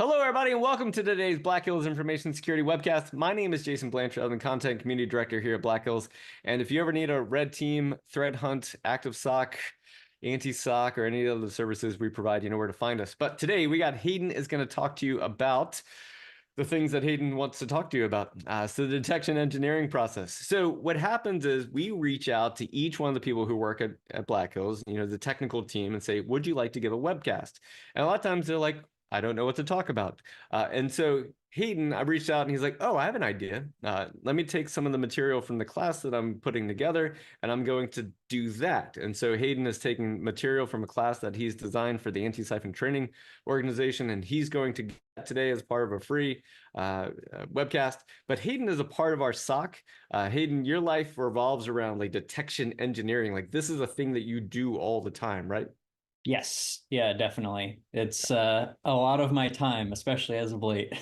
Hello, everybody, and welcome to today's Black Hills Information Security Webcast. My name is Jason Blanchard. I'm the Content Community Director here at Black Hills. And if you ever need a red team, threat hunt, active SOC, anti-SOC, or any of the services we provide, you know where to find us. But today we got Hayden is going to talk to you about the things that Hayden wants to talk to you about. So the detection engineering process. So what happens is we reach out to each one of the people who work at Black Hills, you know, the technical team, and say, would you like to give a webcast? And a lot of times they're like, I don't know what to talk about. And so Hayden, I reached out and he's like, oh, I have an idea. Let me take some of the material from the class that I'm putting together and I'm going to do that. And so Hayden is taking material from a class that he's designed for the anti-siphon training organization, and he's going to get today as part of a free webcast. But Hayden is a part of our SOC. Hayden, your life revolves around like detection engineering. Like this is a thing that you do all the time, right? Yes. Yeah, definitely. It's a lot of my time, especially as of late.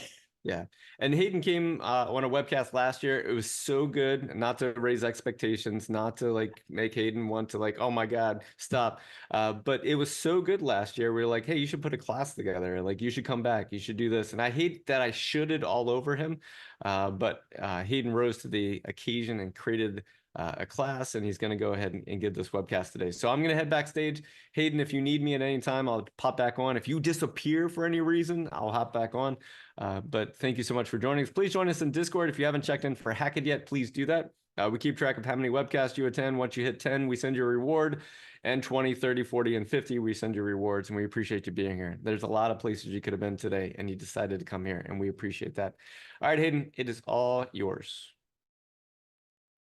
Yeah. And Hayden came on a webcast last year. It was so good, not to raise expectations, not to like make Hayden want to like, oh my God, stop. But it was so good last year. We were like, hey, you should put a class together. Like you should come back. You should do this. And I hate that I shoulded all over him. But Hayden rose to the occasion and created a class, and he's going to go ahead and give this webcast today. So I'm going to head backstage. Hayden, if you need me at any time, I'll pop back on. If you disappear for any reason, I'll hop back on. But thank you so much for joining us. Please join us in Discord. If you haven't checked in for Hackett yet, please do that. We keep track of how many webcasts you attend. Once you hit 10, we send you a reward. And 20, 30, 40, and 50, we send you rewards. And we appreciate you being here. There's a lot of places you could have been today, and you decided to come here, and we appreciate that. All right, Hayden, it is all yours.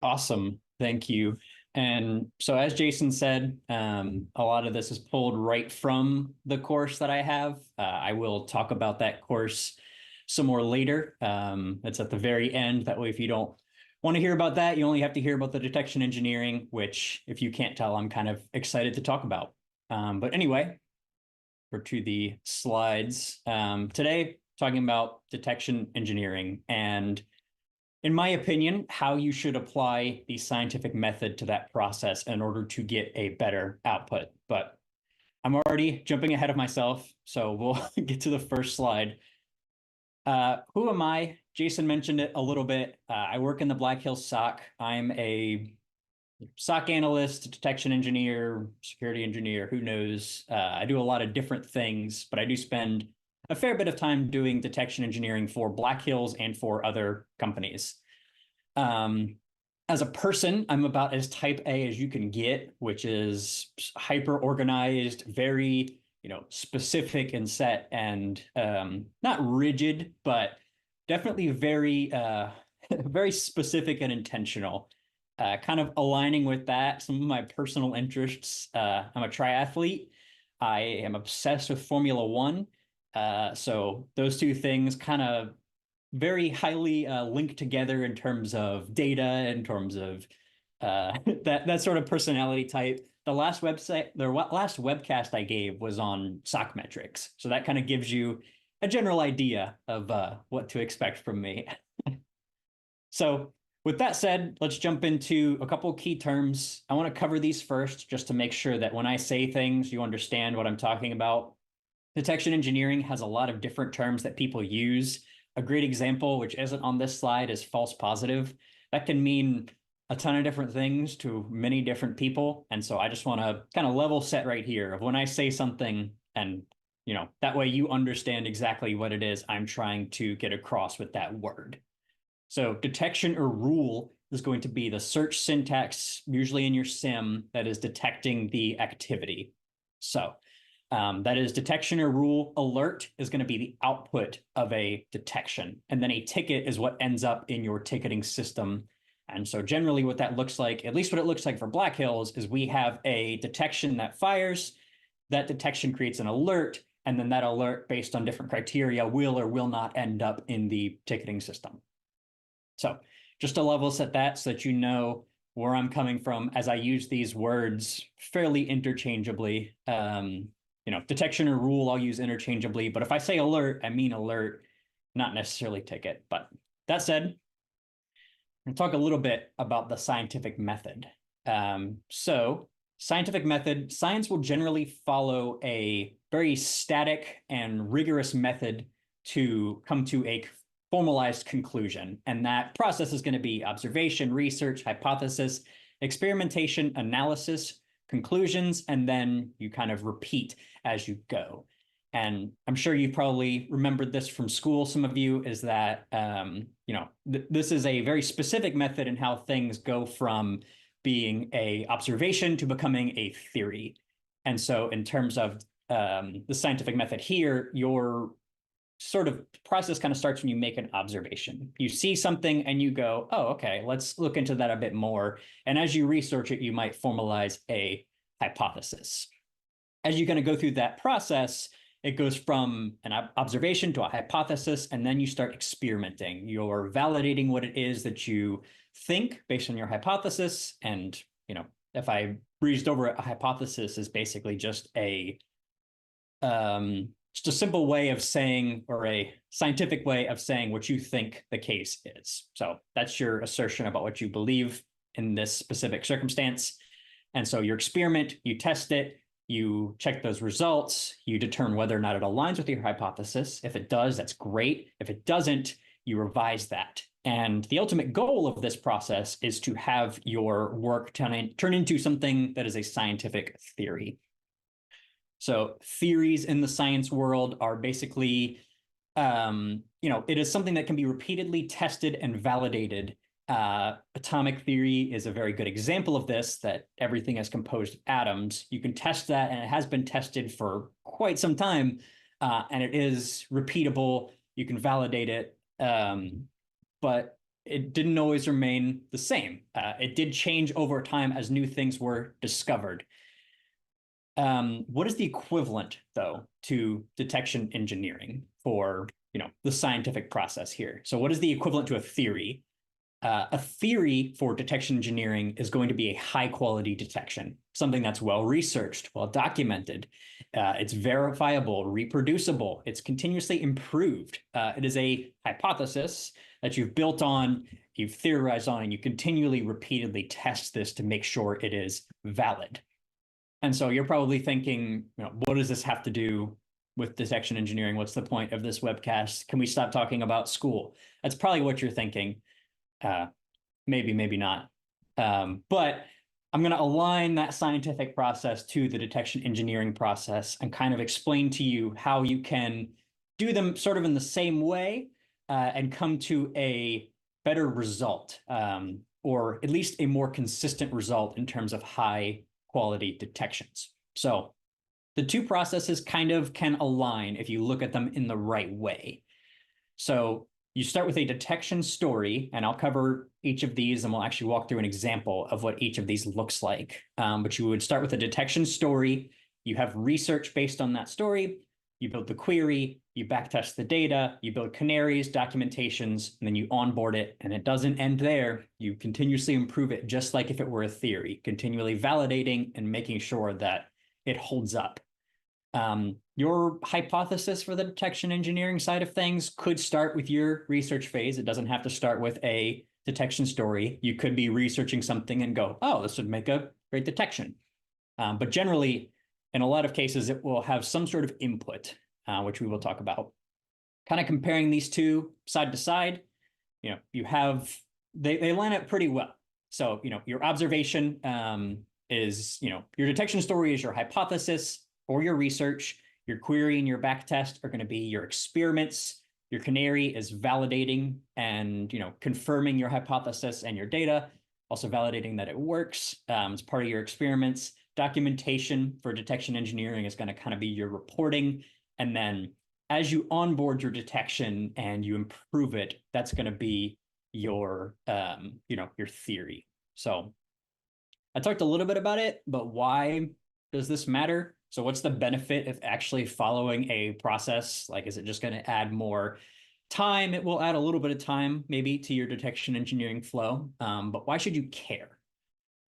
Awesome. Thank you. And so as Jason said, a lot of this is pulled right from the course that I have. I will talk about that course some more later. It's at the very end. That way, if you don't want to hear about that, you only have to hear about the detection engineering, which, if you can't tell, I'm kind of excited to talk about. But anyway, we're to the slides. Today, talking about detection engineering and, in my opinion, how you should apply the scientific method to that process in order to get a better output. But I'm already jumping ahead of myself, so we'll get to the first slide. Who am I? Jason mentioned it a little bit. I work in the Black Hills SOC. I'm a SOC analyst, detection engineer, security engineer, who knows? I do a lot of different things, but I do spend a fair bit of time doing detection engineering for Black Hills and for other companies. As a person, I'm about as type A as you can get, which is hyper organized, very, specific and set, and not rigid, but definitely very, very specific and intentional. Kind of aligning with that, some of my personal interests. I'm a triathlete. I am obsessed with Formula One. So those two things kind of very highly linked together in terms of data, in terms of that sort of personality type. The last webcast I gave was on SOC metrics. So that kind of gives you a general idea of what to expect from me. So with that said, let's jump into a couple of key terms. I want to cover these first just to make sure that when I say things, you understand what I'm talking about. Detection engineering has a lot of different terms that people use. A great example, which isn't on this slide, is false positive. That can mean a ton of different things to many different people. And so I just want to kind of level set right here of when I say something, and that way you understand exactly what it is I'm trying to get across with that word. So detection or rule is going to be the search syntax, usually in your SIM, that is detecting the activity. So that is detection or rule. Alert is going to be the output of a detection. And then a ticket is what ends up in your ticketing system. And so generally what that looks like, at least what it looks like for Black Hills, is we have a detection that fires. That detection creates an alert. And then that alert, based on different criteria, will or will not end up in the ticketing system. So just to level set that so that you know where I'm coming from as I use these words fairly interchangeably. Detection or rule I'll use interchangeably, but if I say alert, I mean alert, not necessarily ticket. But that said, I'm going to talk a little bit about the scientific method. So scientific method, science will generally follow a very static and rigorous method to come to a formalized conclusion. And that process is going to be observation, research, hypothesis, experimentation, analysis, conclusions, and then you kind of repeat as you go. And I'm sure you probably remembered this from school, some of you, is that, this is a very specific method in how things go from being a observation to becoming a theory. And so in terms of the scientific method here, your sort of process kind of starts when you make an observation. You see something and you go, oh, okay, let's look into that a bit more. And as you research it, you might formalize a hypothesis. As you're going to go through that process, it goes from an observation to a hypothesis, and then you start experimenting. You're validating what it is that you think based on your hypothesis. And, if I breezed over it, a hypothesis is basically just a simple way of saying, or a scientific way of saying what you think the case is. So that's your assertion about what you believe in this specific circumstance. And so your experiment, you test it, you check those results, you determine whether or not it aligns with your hypothesis. If it does, that's great. If it doesn't, you revise that. And the ultimate goal of this process is to have your work turn into something that is a scientific theory. So theories in the science world are basically, it is something that can be repeatedly tested and validated. Atomic theory is a very good example of this, that everything is composed of atoms. You can test that, and it has been tested for quite some time, and it is repeatable. You can validate it, but it didn't always remain the same. It did change over time as new things were discovered. What is the equivalent, though, to detection engineering for, the scientific process here? So what is the equivalent to a theory? A theory for detection engineering is going to be a high quality detection, something that's well researched, well documented. It's verifiable, reproducible. It's continuously improved. It is a hypothesis that you've built on, you've theorized on, and you continually, repeatedly test this to make sure it is valid. And so you're probably thinking, what does this have to do with detection engineering? What's the point of this webcast? Can we stop talking about school? That's probably what you're thinking. Maybe, maybe not. But I'm going to align that scientific process to the detection engineering process and kind of explain to you how you can do them sort of in the same way and come to a better result, or at least a more consistent result in terms of high quality detections. So the two processes kind of can align if you look at them in the right way. So you start with a detection story, and I'll cover each of these, and we'll actually walk through an example of what each of these looks like. But you would start with a detection story. You have research based on that story. You build the query, you backtest the data, you build canaries, documentations, and then you onboard it. And it doesn't end there. You continuously improve it, just like if it were a theory, continually validating and making sure that it holds up. Your hypothesis for the detection engineering side of things could start with your research phase. It doesn't have to start with a detection story. You could be researching something and go, oh, this would make a great detection. But generally, in a lot of cases, it will have some sort of input, which we will talk about. Kind of comparing these two side to side, you have, they line up pretty well. So, your observation is, your detection story is your hypothesis or your research. Your query and your backtest are going to be your experiments. Your canary is validating and, confirming your hypothesis and your data, also validating that it works. It's part of your experiments. Documentation for detection engineering is going to kind of be your reporting. And then as you onboard your detection and you improve it, that's going to be your, your theory. So I talked a little bit about it, but why does this matter? So what's the benefit of actually following a process? Like, is it just going to add more time? It will add a little bit of time maybe to your detection engineering flow, but why should you care?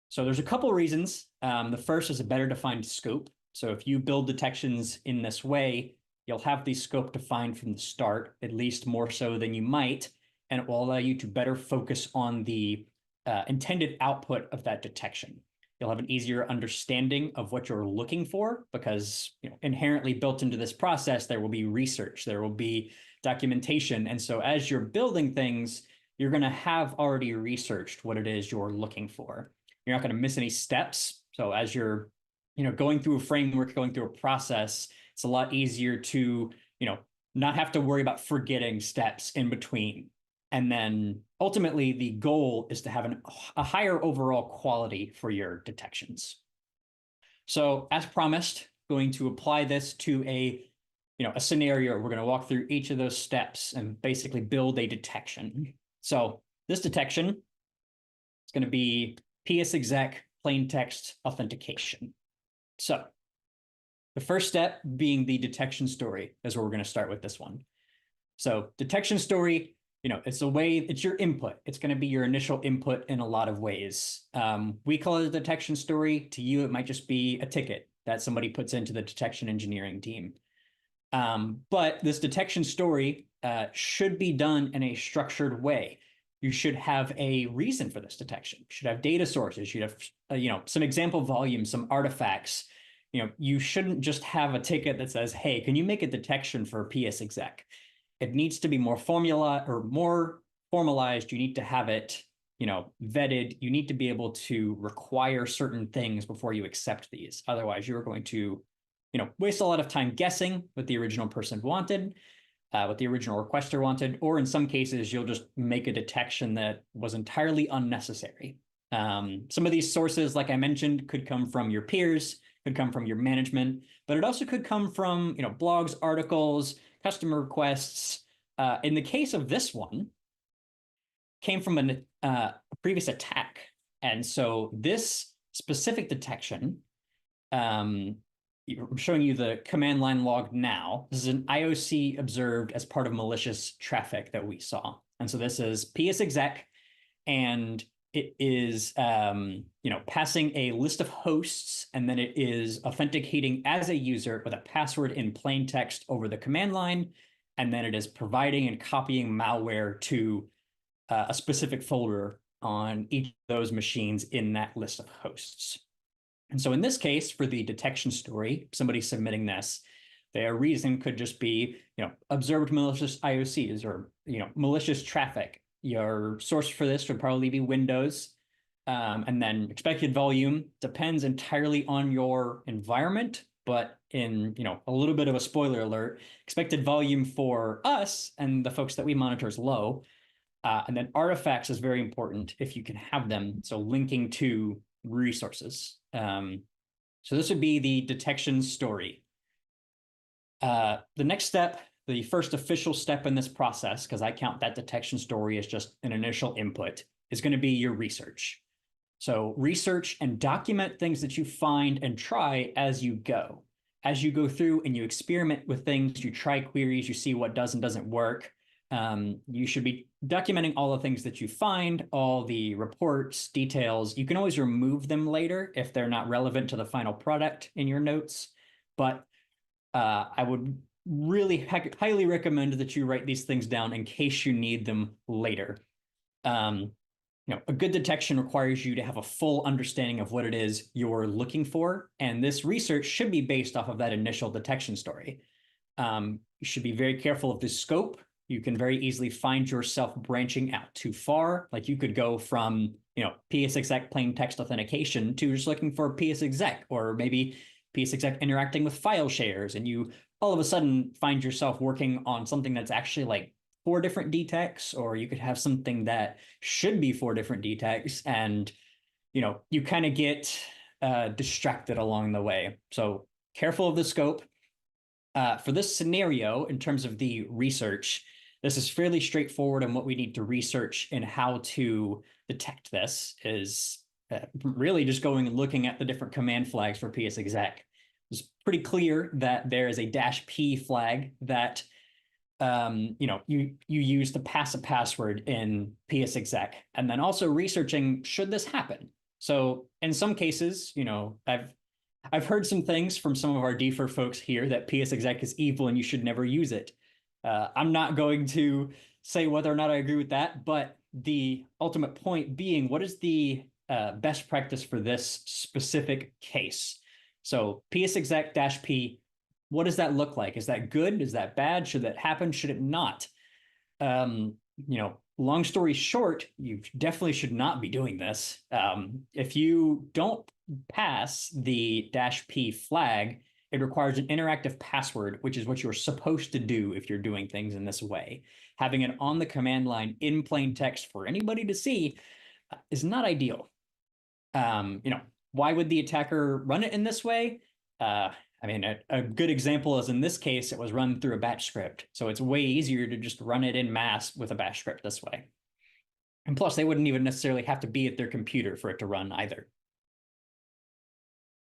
So there's a couple reasons. The first is a better defined scope. So if you build detections in this way, you'll have the scope defined from the start, at least more so than you might, and it will allow you to better focus on the intended output of that detection. You'll have an easier understanding of what you're looking for because inherently built into this process, there will be research, there will be documentation. And so as you're building things, you're going to have already researched what it is you're looking for. You're not going to miss any steps. So as you're going through a framework, going through a process, it's a lot easier to not have to worry about forgetting steps in between. And then ultimately, the goal is to have a higher overall quality for your detections. So as promised, going to apply this to a scenario. We're going to walk through each of those steps and basically build a detection. So this detection is going to be PSExec plain text authentication. So the first step being the detection story is where we're going to start with this one. So detection story, it's your input. It's going to be your initial input in a lot of ways. We call it a detection story. To you, it might just be a ticket that somebody puts into the detection engineering team. But this detection story should be done in a structured way. You should have a reason for this detection. You should have data sources. You should have some example volumes, some artifacts. You shouldn't just have a ticket that says, hey, can you make a detection for PSExec? It needs to be more more formalized. You need to have it, vetted. You need to be able to require certain things before you accept these. Otherwise, you're going to, waste a lot of time guessing what the original person wanted, what the original requester wanted, or in some cases, you'll just make a detection that was entirely unnecessary. Some of these sources, like I mentioned, could come from your peers, could come from your management, but it also could come from, blogs, articles, customer requests. In the case of this one, came from a previous attack. And so this specific detection, I'm showing you the command line log now. This is an IOC observed as part of malicious traffic that we saw. And so this is PSExec, and it is passing a list of hosts, and then it is authenticating as a user with a password in plain text over the command line, and then it is providing and copying malware to a specific folder on each of those machines in that list of hosts. And so in this case, for the detection story, somebody submitting this, their reason could just be, observed malicious IOCs or, malicious traffic. Your source for this would probably be Windows. And then expected volume depends entirely on your environment, but in, a little bit of a spoiler alert, expected volume for us and the folks that we monitor is low. And then artifacts is very important if you can have them. So linking to resources. So this would be the detection story. The next step, the first official step in this process, because I count that detection story as just an initial input, is going to be your research. So research and document things that you find and try as you go. As you go through and you experiment with things, you try queries, you see what does and doesn't work. You should be documenting all the things that you find, all the reports, details. You can always remove them later if they're not relevant to the final product in your notes. But I would really highly recommend that you write these things down in case you need them later. A good detection requires you to have a full understanding of what it is you're looking for. And this research should be based off of that initial detection story. You should be very careful of the scope. You can very easily find yourself branching out too far. Like you could go from, PSExec plain text authentication to just looking for PSExec, or maybe PSExec interacting with file shares, and you all of a sudden find yourself working on something that's actually like 4 different detects, or you could have something that should be 4 different detects, and you kind of get distracted along the way. So careful of the scope. For this scenario, in terms of the research, this is fairly straightforward, and what we need to research and how to detect this is really just going and looking at the different command flags for PSExec. It's pretty clear that there is a -p flag that you use to pass a password in PSExec, and then also researching, should this happen? So in some cases, I've heard some things from some of our defer folks here that PSExec is evil and you should never use it. I'm not going to say whether or not I agree with that, but the ultimate point being, what is the best practice for this specific case. So psexec-p, what does that look like? Is that good? Is that bad? Should that happen? Should it not? Long story short, you definitely should not be doing this. If you don't pass the -p flag, it requires an interactive password, which is what you're supposed to do if you're doing things in this way. Having it on the command line in plain text for anybody to see is not ideal. Why would the attacker run it in this way? A good example is in this case, it was run through a batch script. So it's way easier to just run it in mass with a batch script this way. And plus, they wouldn't even necessarily have to be at their computer for it to run either.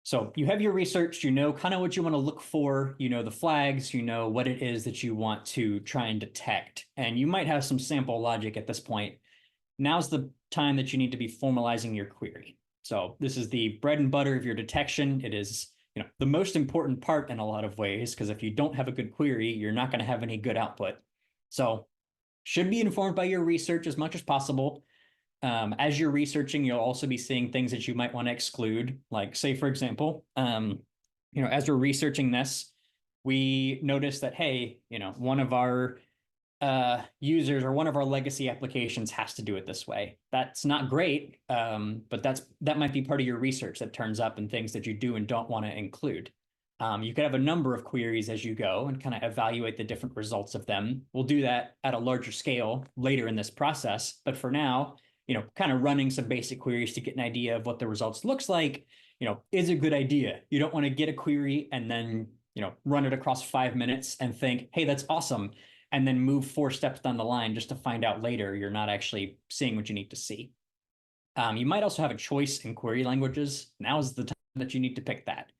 So you have your research, you know kind of what you want to look for, you know the flags, you know what it is that you want to try and detect. And you might have some sample logic at this point. Now's the time that you need to be formalizing your query. So this is the bread and butter of your detection. It is the most important part in a lot of ways, because if you don't have a good query, you're not going to have any good output. So should be informed by your research as much as possible. As you're researching, you'll also be seeing things that you might want to exclude. Like say, for example, as we're researching this, we noticed that, hey, one of our users or one of our legacy applications has to do it this way. That's not great, but that might be part of your research that turns up in things that you do and don't want to include. You could have a number of queries as you go and kind of evaluate the different results of them. We'll do that at a larger scale later in this process, but for now, kind of running some basic queries to get an idea of what the results looks like, is a good idea. You don't want to get a query and then, run it across 5 minutes and think, hey, that's awesome, and then move 4 steps down the line just to find out later you're not actually seeing what you need to see. You might also have a choice in query languages. Now is the time that you need to pick that.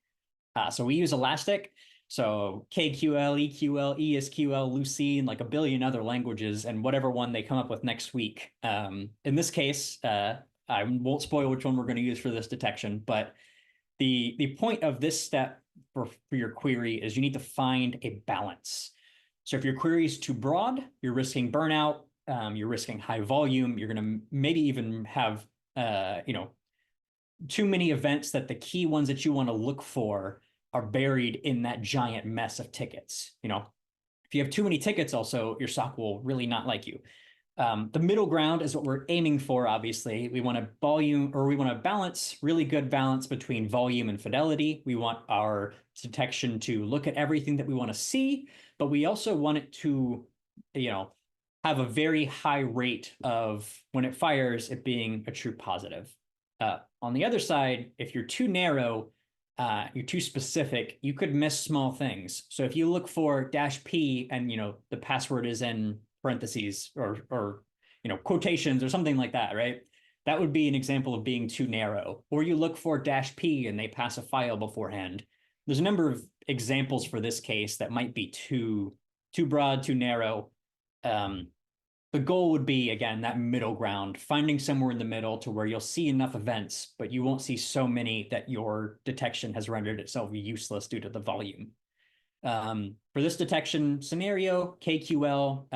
So we use Elastic. So KQL, EQL, ESQL, Lucene, like a billion other languages, and whatever one they come up with next week. In this case, I won't spoil which one we're going to use for this detection, but the point of this step for your query is you need to find a balance. So if your query is too broad, you're risking burnout, you're risking high volume, you're going to maybe even have, too many events that the key ones that you want to look for are buried in that giant mess of tickets. If you have too many tickets also, your SOC will really not like you. The middle ground is what we're aiming for, obviously. We want to balance, really good balance between volume and fidelity. We want our detection to look at everything that we want to see, but we also want it to, have a very high rate of when it fires, it being a true positive. On the other side, if you're too narrow, you're too specific, you could miss small things. So if you look for -p and, the password is in parentheses or quotations or something like that, right? That would be an example of being too narrow. Or you look for -p and they pass a file beforehand. There's a number of examples for this case that might be too broad, too narrow. The goal would be, again, that middle ground, finding somewhere in the middle to where you'll see enough events, but you won't see so many that your detection has rendered itself useless due to the volume. For this detection scenario, KQL,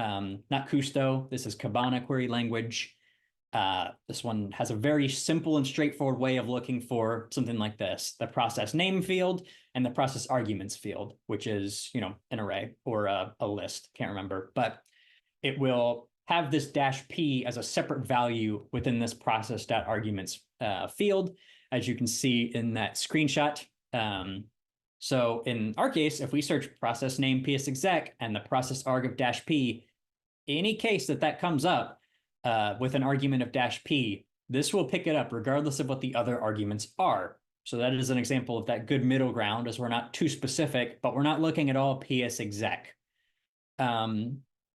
not Custo, this is Kibana query language. This one has a very simple and straightforward way of looking for something like this: the process name field and the process arguments field, which is, an array or a list, can't remember, but it will have this -p as a separate value within this process.arguments field, as you can see in that screenshot. So in our case, if we search process name psexec and the process arg of -p, any case that comes up with an argument of -p, this will pick it up regardless of what the other arguments are. So that is an example of that good middle ground, as we're not too specific, but we're not looking at all psexec.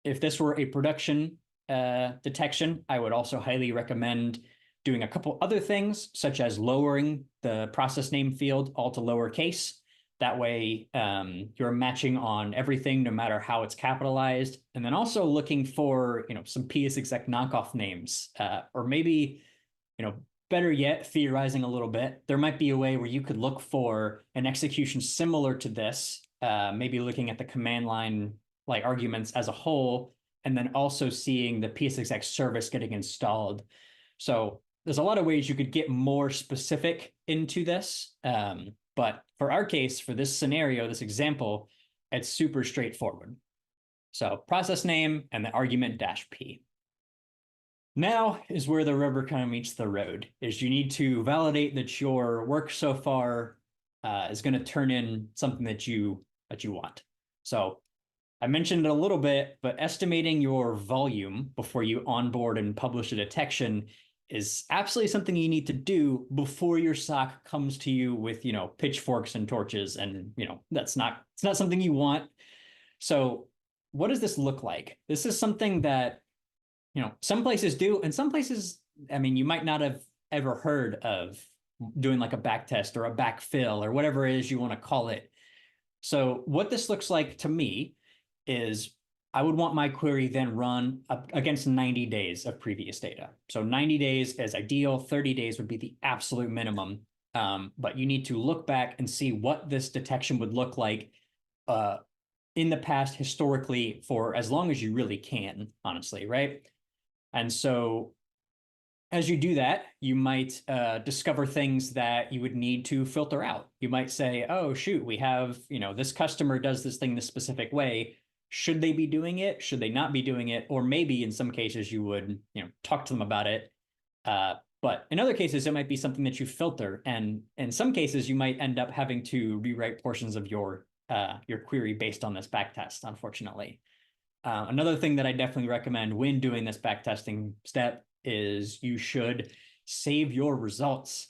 If this were a production detection, I would also highly recommend doing a couple other things, such as lowering the process name field all to lowercase. That way, you're matching on everything, no matter how it's capitalized. And then also looking for, some psexec knockoff names, or maybe, better yet, theorizing a little bit, there might be a way where you could look for an execution similar to this, maybe looking at the command line like arguments as a whole, and then also seeing the psexec service getting installed. So there's a lot of ways you could get more specific into this. But for our case, for this scenario, this example, it's super straightforward. So process name and the argument -p. Now is where the rubber kind of meets the road, is you need to validate that your work so far is going to turn in something that you want. So I mentioned it a little bit, but estimating your volume before you onboard and publish a detection is absolutely something you need to do before your SOC comes to you with, pitchforks and torches. And, it's not something you want. So what does this look like? This is something that, some places do, and some places, you might not have ever heard of doing like a back test or a backfill or whatever it is you want to call it. So what this looks like to me is I would want my query then run against 90 days of previous data. So 90 days is ideal, 30 days would be the absolute minimum. But you need to look back and see what this detection would look like in the past historically for as long as you really can, honestly, right? And so as you do that, you might discover things that you would need to filter out. You might say, oh, shoot, we have, this customer does this thing this specific way. Should they be doing it? Should they not be doing it? Or maybe in some cases you would, talk to them about it. But in other cases, it might be something that you filter. And in some cases, you might end up having to rewrite portions of your query based on this backtest, unfortunately. Another thing that I definitely recommend when doing this backtesting step is you should save your results.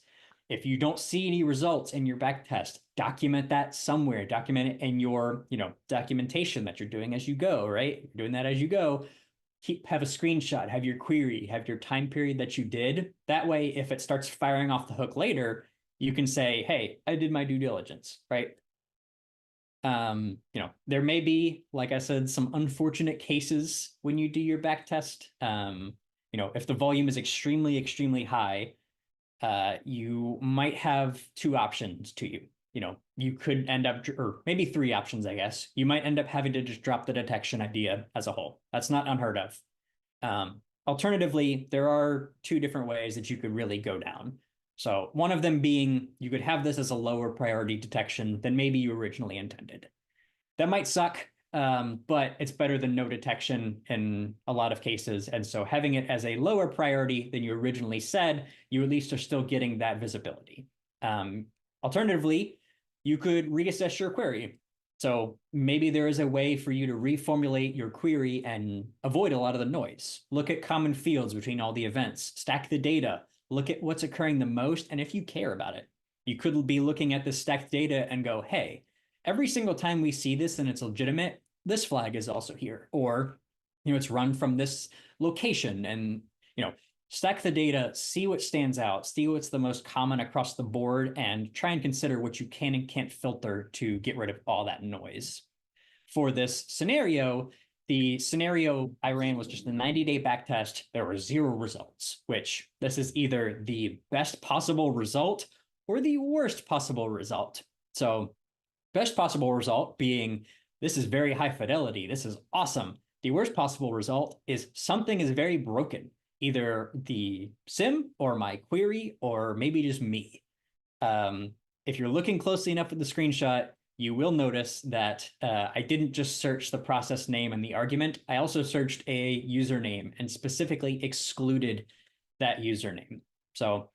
If you don't see any results in your backtest, document that somewhere. Document it in your, documentation that you're doing as you go, right? You're doing that as you go. Have a screenshot, have your query, have your time period that you did. That way, if it starts firing off the hook later, you can say, hey, I did my due diligence, right? There may be, like I said, some unfortunate cases when you do your back test. If the volume is extremely, extremely high, you might have two options to you. You could end up, or maybe three options, I guess. You might end up having to just drop the detection idea as a whole. That's not unheard of. Alternatively, there are two different ways that you could really go down. So one of them being you could have this as a lower priority detection than maybe you originally intended. That might suck, but it's better than no detection in a lot of cases. And so having it as a lower priority than you originally said, you at least are still getting that visibility. Alternatively, you could reassess your query. So maybe there is a way for you to reformulate your query and avoid a lot of the noise. Look at common fields between all the events, stack the data, look at what's occurring the most, and if you care about it. You could be looking at the stacked data and go, hey, every single time we see this and it's legitimate, this flag is also here. Or, it's run from this location and, stack the data, see what stands out, see what's the most common across the board, and try and consider what you can and can't filter to get rid of all that noise. For this scenario, the scenario I ran was just a 90-day backtest. There were 0 results, which this is either the best possible result or the worst possible result. So best possible result being, this is very high fidelity. This is awesome. The worst possible result is something is very broken, either the SIM or my query, or maybe just me. If you're looking closely enough at the screenshot, you will notice that I didn't just search the process name and the argument. I also searched a username and specifically excluded that username. So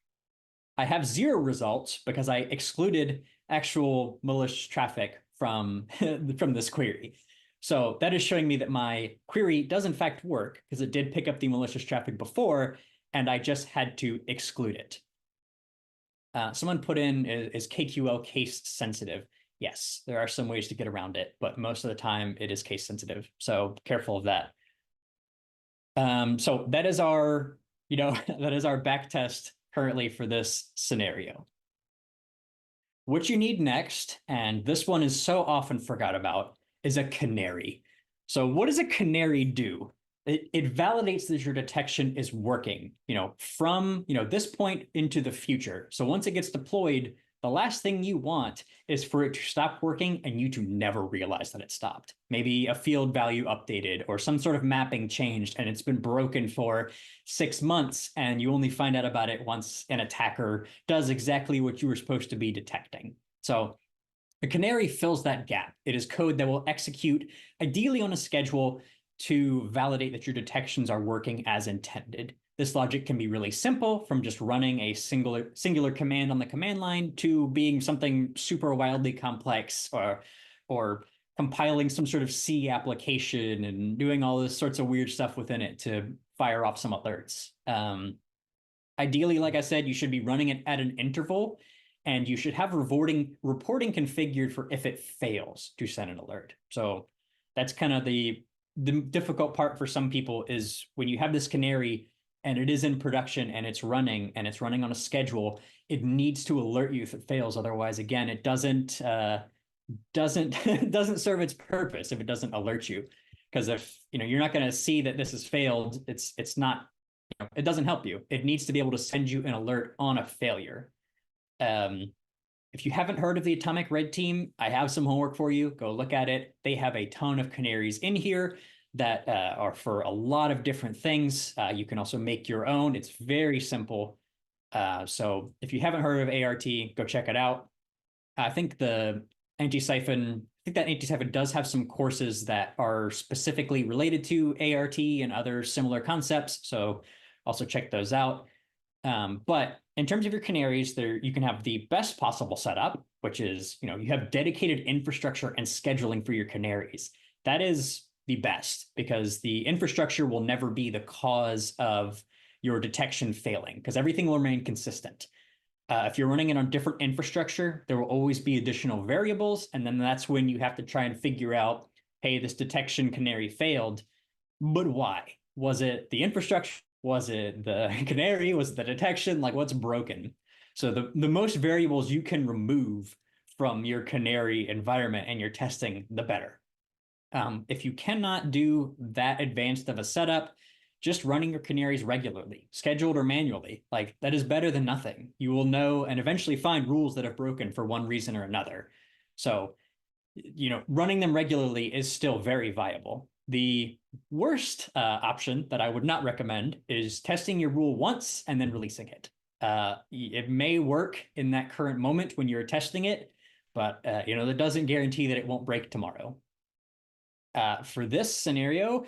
I have 0 results because I excluded actual malicious traffic from this query. So that is showing me that my query does in fact work because it did pick up the malicious traffic before, and I just had to exclude it. Someone put in, is KQL case sensitive? Yes, there are some ways to get around it, but most of the time it is case sensitive. So careful of that. So that is our, that is our back test currently for this scenario. What you need next, and this one is so often forgot about, is a canary. So what does a canary do? It validates that your detection is working, from this point into the future. So once it gets deployed, the last thing you want is for it to stop working and you to never realize that it stopped. Maybe a field value updated or some sort of mapping changed and it's been broken for 6 months and you only find out about it once an attacker does exactly what you were supposed to be detecting. So the Canary fills that gap. It is code that will execute ideally on a schedule to validate that your detections are working as intended. This logic can be really simple, from just running a singular command on the command line to being something super wildly complex, or compiling some sort of C application and doing all this sorts of weird stuff within it to fire off some alerts. Ideally, like I said, you should be running it at an interval, and you should have reporting configured for if it fails to send an alert. So that's kind of the difficult part for some people, is when you have this Canary and it is in production and it's running on a schedule, it needs to alert you if it fails. Otherwise, again, it doesn't serve its purpose if it doesn't alert you. Because if you're not going to see that this has failed, it's not, it doesn't help you. It needs to be able to send you an alert on a failure. If you haven't heard of the Atomic Red Team, I have some homework for you. Go look at it. They have a ton of canaries in here that are for a lot of different things. You can also make your own. It's very simple. So if you haven't heard of ART, go check it out. I think that Anti-Siphon does have some courses that are specifically related to ART and other similar concepts. So also check those out. But in terms of your canaries, you can have the best possible setup, which is, you have dedicated infrastructure and scheduling for your canaries. That is the best, because the infrastructure will never be the cause of your detection failing, because everything will remain consistent. If you're running it on different infrastructure, there will always be additional variables. And then that's when you have to try and figure out, hey, this detection canary failed, but why? Was it the infrastructure? Was it the canary? Was it the detection? Like, what's broken? So the most variables you can remove from your canary environment and your testing, the better. If you cannot do that advanced of a setup, just running your canaries regularly, scheduled or manually, like, that is better than nothing. You will know and eventually find rules that have broken for one reason or another. So, running them regularly is still very viable. The worst option that I would not recommend is testing your rule once and then releasing it. It may work in that current moment when you're testing it, but that doesn't guarantee that it won't break tomorrow. For this scenario,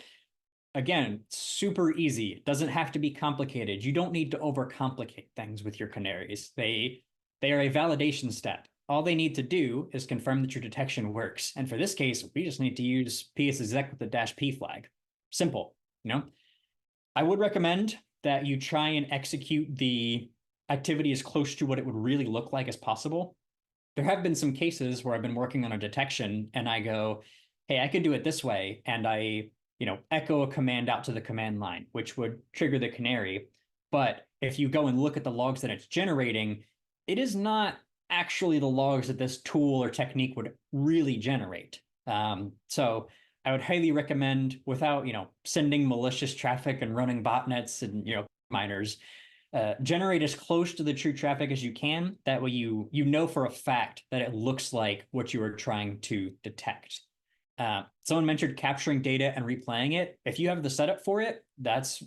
again, super easy. It doesn't have to be complicated. You don't need to overcomplicate things with your canaries. They are a validation step. All they need to do is confirm that your detection works. And for this case, we just need to use psexec with the -p flag. Simple, I would recommend that you try and execute the activity as close to what it would really look like as possible. There have been some cases where I've been working on a detection and I go, hey, I could do it this way. And I, echo a command out to the command line, which would trigger the canary. But if you go and look at the logs that it's generating, it is not actually the logs that this tool or technique would really generate. So I would highly recommend, without, sending malicious traffic and running botnets and, miners, generate as close to the true traffic as you can. That way you know for a fact that it looks like what you are trying to detect. Someone mentioned capturing data and replaying it. If you have the setup for it, that's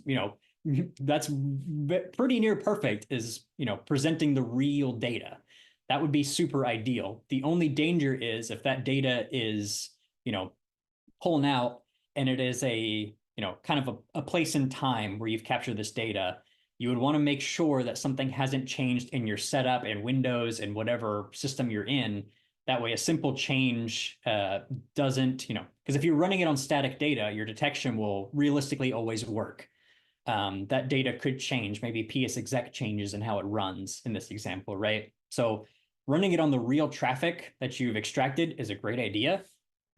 pretty near perfect, is, presenting the real data. That would be super ideal. The only danger is if that data is, pulling out and it is a, kind of a place in time where you've captured this data, you would want to make sure that something hasn't changed in your setup and Windows and whatever system you're in. That way, a simple change doesn't, because if you're running it on static data, your detection will realistically always work. That data could change. Maybe psexec changes in how it runs in this example, right? So running it on the real traffic that you've extracted is a great idea.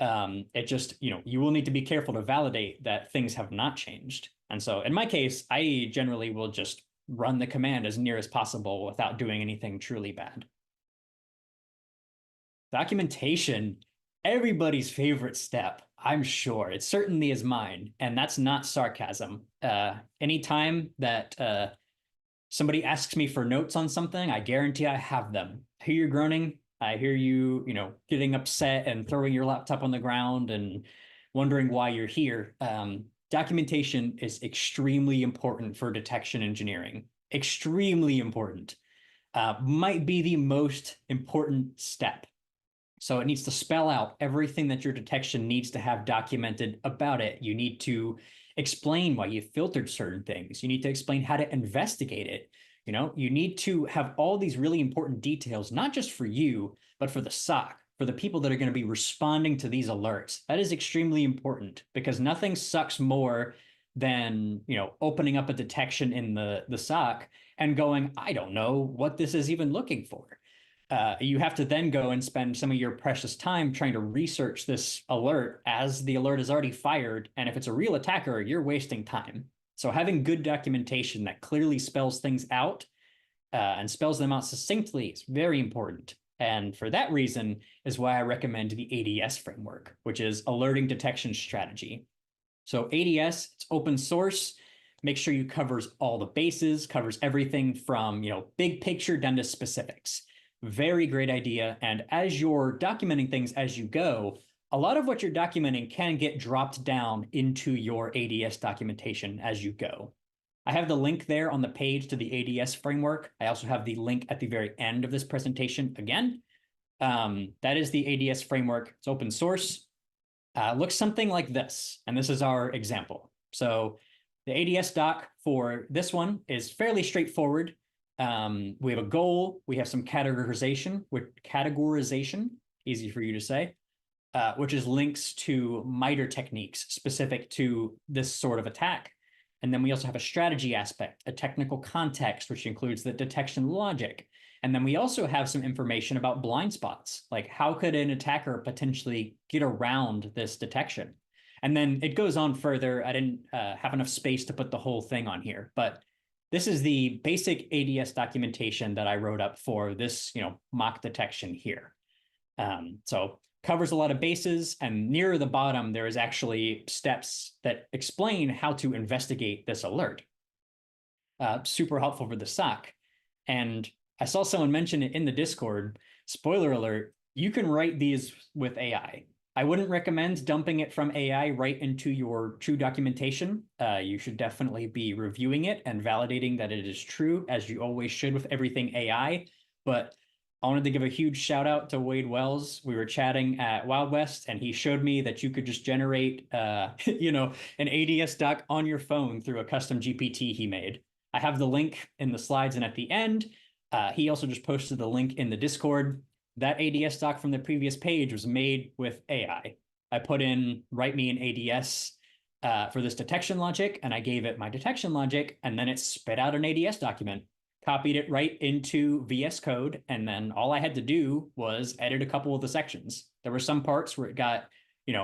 It just, you will need to be careful to validate that things have not changed. And so in my case, I generally will just run the command as near as possible without doing anything truly bad. Documentation, everybody's favorite step, I'm sure. It certainly is mine, and that's not sarcasm. Anytime that somebody asks me for notes on something, I guarantee I have them. hear you groaning. I hear you, getting upset and throwing your laptop on the ground and wondering why you're here. Documentation is extremely important for detection engineering. Extremely important. Might be the most important step. So it needs to spell out everything that your detection needs to have documented about it. You need to explain why you filtered certain things. You need to explain how to investigate it. You need to have all these really important details, not just for you, but for the SOC, for the people that are going to be responding to these alerts. That is extremely important because nothing sucks more than, opening up a detection in the SOC and going, I don't know what this is even looking for. You have to then go and spend some of your precious time trying to research this alert as the alert is already fired. And if it's a real attacker, you're wasting time. So having good documentation that clearly spells things out and spells them out succinctly is very important. And for that reason is why I recommend the ADS framework, which is Alerting Detection Strategy. So ADS, it's open source. Make sure you covers all the bases, covers everything from, big picture down to specifics. Very great idea. And as you're documenting things as you go, a lot of what you're documenting can get dropped down into your ADS documentation as you go. I have the link there on the page to the ADS framework. I also have the link at the very end of this presentation again. That is the ADS framework. It's open source. Looks something like this. And this is our example. So the ADS doc for this one is fairly straightforward. We have a goal. We have some categorization, easy for you to say, which is links to MITRE techniques specific to this sort of attack. And then we also have a strategy aspect, a technical context, which includes the detection logic. And then we also have some information about blind spots, like how could an attacker potentially get around this detection? And then it goes on further. I didn't have enough space to put the whole thing on here, but this is the basic ADS documentation that I wrote up for this, mock detection here. So covers a lot of bases, and near the bottom, there is actually steps that explain how to investigate this alert. Super helpful for the SOC. And I saw someone mention it in the Discord. Spoiler alert, you can write these with AI. I wouldn't recommend dumping it from AI right into your true documentation. You should definitely be reviewing it and validating that it is true, as you always should with everything AI. But I wanted to give a huge shout out to Wade Wells. We were chatting at Wild West, and he showed me that you could just generate, an ADS doc on your phone through a custom GPT he made. I have the link in the slides and at the end. He also just posted the link in the Discord. That ADS doc from the previous page was made with AI. I put in write me an ADS for this detection logic, and I gave it my detection logic, and then it spit out an ADS document, copied it right into VS Code, and then all I had to do was edit a couple of the sections. There were some parts where it got,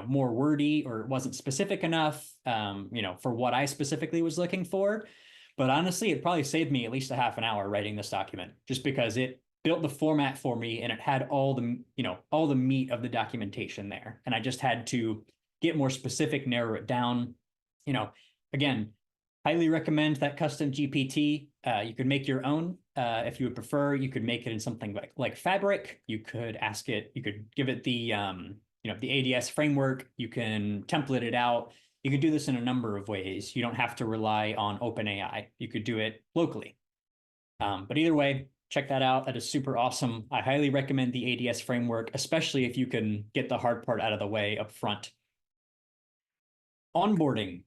more wordy or it wasn't specific enough, for what I specifically was looking for. But honestly, it probably saved me at least a half an hour writing this document, just because it built the format for me and it had all the meat of the documentation there. And I just had to get more specific, narrow it down. Again, highly recommend that custom GPT. You could make your own if you would prefer. You could make it in something like Fabric. You could ask it, you could give it the the ADS framework. You can template it out. You could do this in a number of ways. You don't have to rely on OpenAI. You could do it locally. But either way, check that out. That is super awesome. I highly recommend the ADS framework, especially if you can get the hard part out of the way up front. Onboarding.